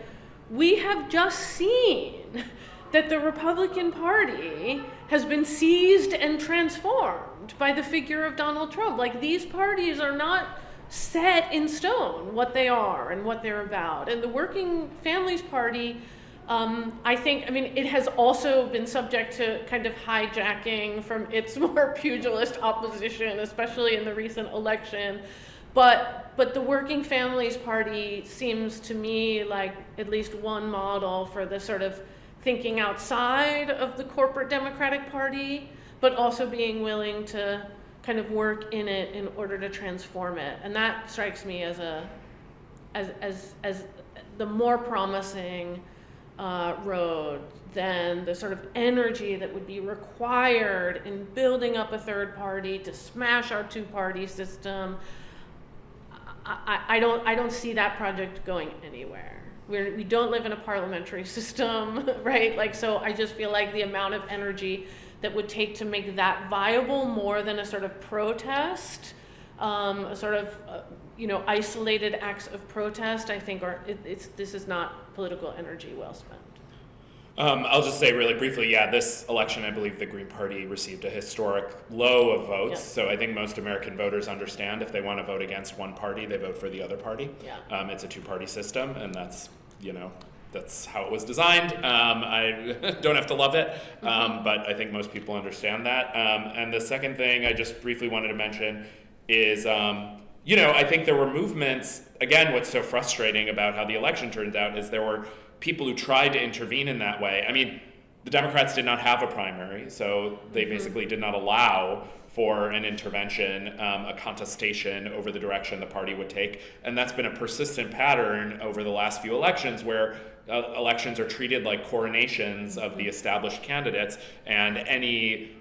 we have just seen that the Republican Party has been seized and transformed by the figure of Donald Trump. These parties are not set in stone what they are and what they're about. And the Working Families Party, it has also been subject to kind of hijacking from its more pugilist opposition, especially in the recent election. But the Working Families Party seems to me like at least one model for the sort of thinking outside of the corporate Democratic Party, but also being willing to kind of work in it in order to transform it. And that strikes me as the more promising road than the sort of energy that would be required in building up a third party to smash our two-party system. I don't see that project going anywhere. We don't live in a parliamentary system, right? Like, so I just feel like the amount of energy that would take to make that viable more than a sort of protest, a sort of isolated acts of protest, I think this is not political energy well spent. I'll just say really briefly, this election, I believe the Green Party received a historic low of votes. Yep. So I think most American voters understand if they want to vote against one party, they vote for the other party. Yeah. It's a two-party system, and that's how it was designed. I don't have to love it, but I think most people understand that. And the second thing I just briefly wanted to mention is, I think there were movements. Again, what's so frustrating about how the election turned out is there were people who tried to intervene in that way. I mean, the Democrats did not have a primary, so they basically did not allow for an intervention, a contestation over the direction the party would take. And that's been a persistent pattern over the last few elections where elections are treated like coronations of the established candidates, and any,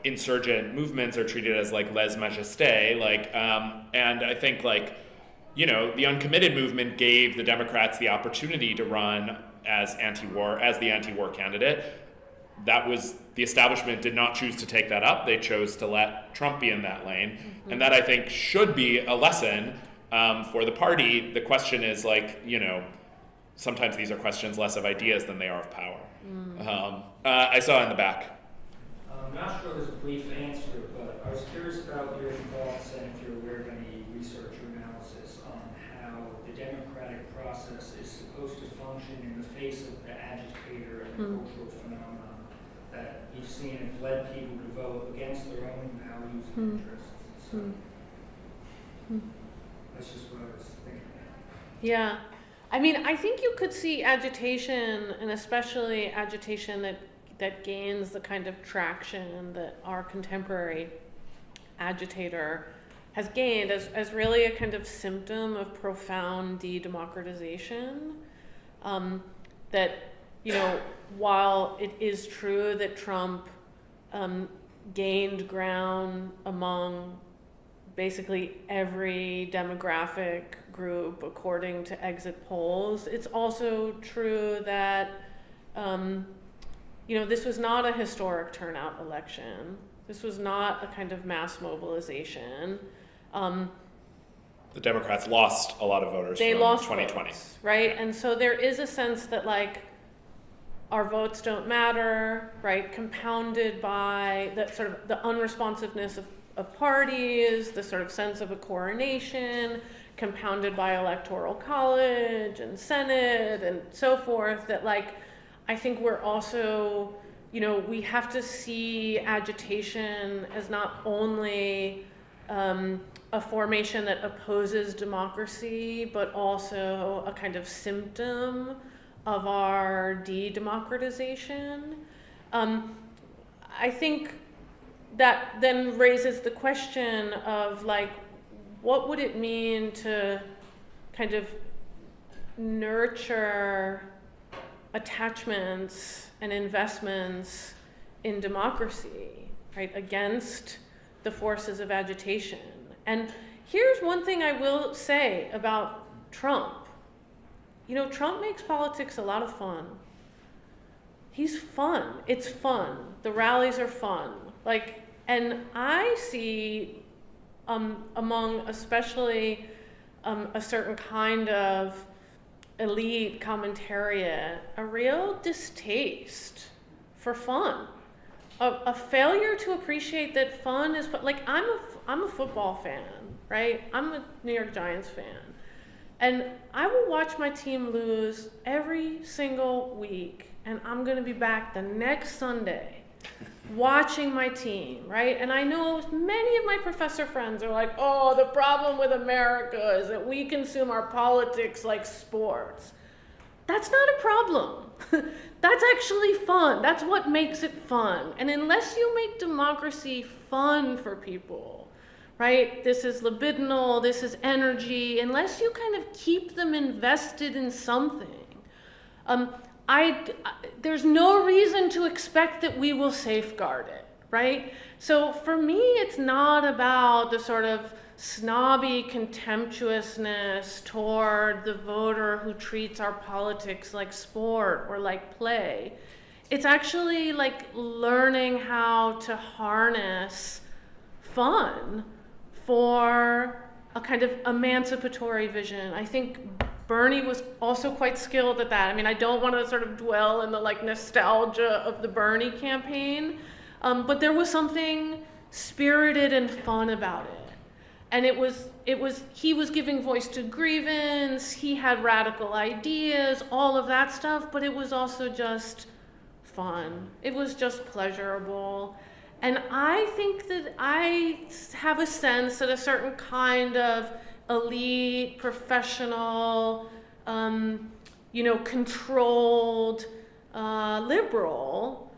insurgent movements are treated as like lèse-majesté, and I think the uncommitted movement gave the Democrats the opportunity to run as the anti-war candidate. That was, the establishment did not choose to take that up. They chose to let Trump be in that lane. And that, I think, should be a lesson for the party. The question is sometimes these are questions less of ideas than they are of power. I saw in the back. I'm not sure there's a brief answer, but I was curious about your thoughts and if you're aware of any research or analysis on how the democratic process is supposed to function in the face of the agitator and the cultural phenomenon that you've seen have led people to vote against their own values and interests. So that's just what I was thinking. Yeah. I mean, I think you could see agitation, and especially agitation that gains the kind of traction that our contemporary agitator has gained as really a kind of symptom of profound de-democratization. That, while it is true that Trump gained ground among basically every demographic group according to exit polls, it's also true that this was not a historic turnout election. This was not a kind of mass mobilization. The Democrats lost a lot of voters from 2020. Votes, right? And so there is a sense that our votes don't matter, right? Compounded by the sort of the unresponsiveness of parties, the sort of sense of a coronation, compounded by electoral college and Senate and so forth, that I think we're also, we have to see agitation as not only a formation that opposes democracy, but also a kind of symptom of our de-democratization. I think that then raises the question of what would it mean to kind of nurture attachments and investments in democracy, right, against the forces of agitation. And here's one thing I will say about Trump. Trump makes politics a lot of fun. He's fun. It's fun. The rallies are fun. And I see among especially a certain kind of elite commentariat a real distaste for fun, a failure to appreciate that fun is I'm a football fan, right? I'm a New York Giants fan, and I will watch my team lose every single week, and I'm going to be back the next Sunday watching my team, right? And I know many of my professor friends are like, oh, the problem with America is that we consume our politics like sports. That's not a problem. That's actually fun. That's what makes it fun. And unless you make democracy fun for people, right? This is libidinal, this is energy, unless you kind of keep them invested in something, there's no reason to expect that we will safeguard it, right? So for me, it's not about the sort of snobby contemptuousness toward the voter who treats our politics like sport or like play. It's actually like learning how to harness fun for a kind of emancipatory vision. I think Bernie was also quite skilled at that. I mean, I don't want to sort of dwell in the like nostalgia of the Bernie campaign, but there was something spirited and fun about it. And he was giving voice to grievance, he had radical ideas, all of that stuff, but it was also just fun. It was just pleasurable. And I think that I have a sense that a certain kind of elite, professional, controlled liberal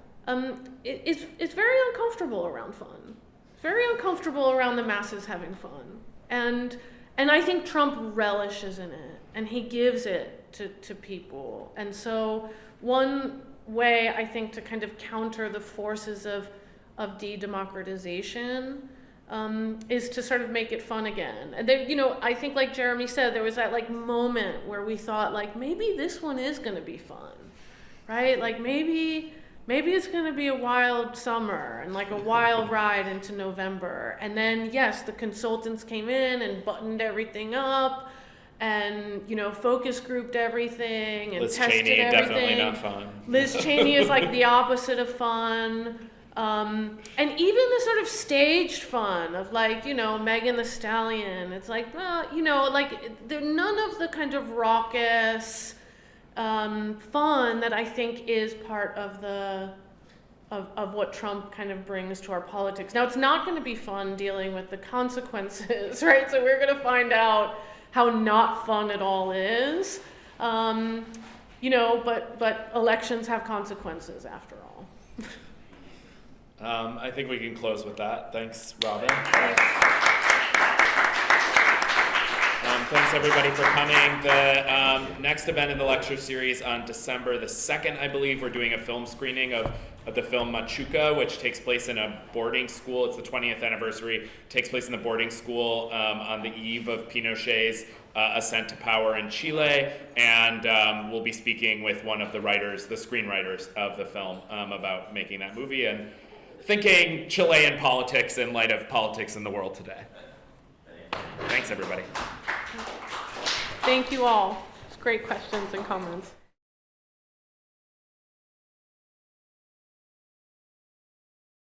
is very uncomfortable around fun. Very uncomfortable around the masses having fun. And I think Trump relishes in it, and he gives it to people. And so one way, I think, to kind of counter the forces of de-democratization is to sort of make it fun again. And there, I think like Jeremy said, there was that like moment where we thought like, maybe this one is gonna be fun, right? Like maybe it's gonna be a wild summer and like a wild ride into November. And then yes, the consultants came in and buttoned everything up and, focus grouped everything and Liz tested Cheney, everything. definitely not fun. Liz Cheney is like the opposite of fun. And even the sort of staged fun of like, Megan Thee Stallion, it's like, well, none of the kind of raucous fun that I think is part of of what Trump kind of brings to our politics. Now, it's not going to be fun dealing with the consequences, right? So we're going to find out how not fun it all is. But elections have consequences after all. I think we can close with that. Thanks, Robyn. Thanks everybody for coming. The next event in the lecture series on December the 2nd, I believe, we're doing a film screening of the film Machuca, which takes place in a boarding school. It's the 20th anniversary. It takes place in the boarding school on the eve of Pinochet's ascent to power in Chile. And we'll be speaking with one of the writers, the screenwriters of the film, about making that movie and thinking Chilean politics in light of politics in the world today. Thanks, everybody. Thank you all. It's great questions and comments.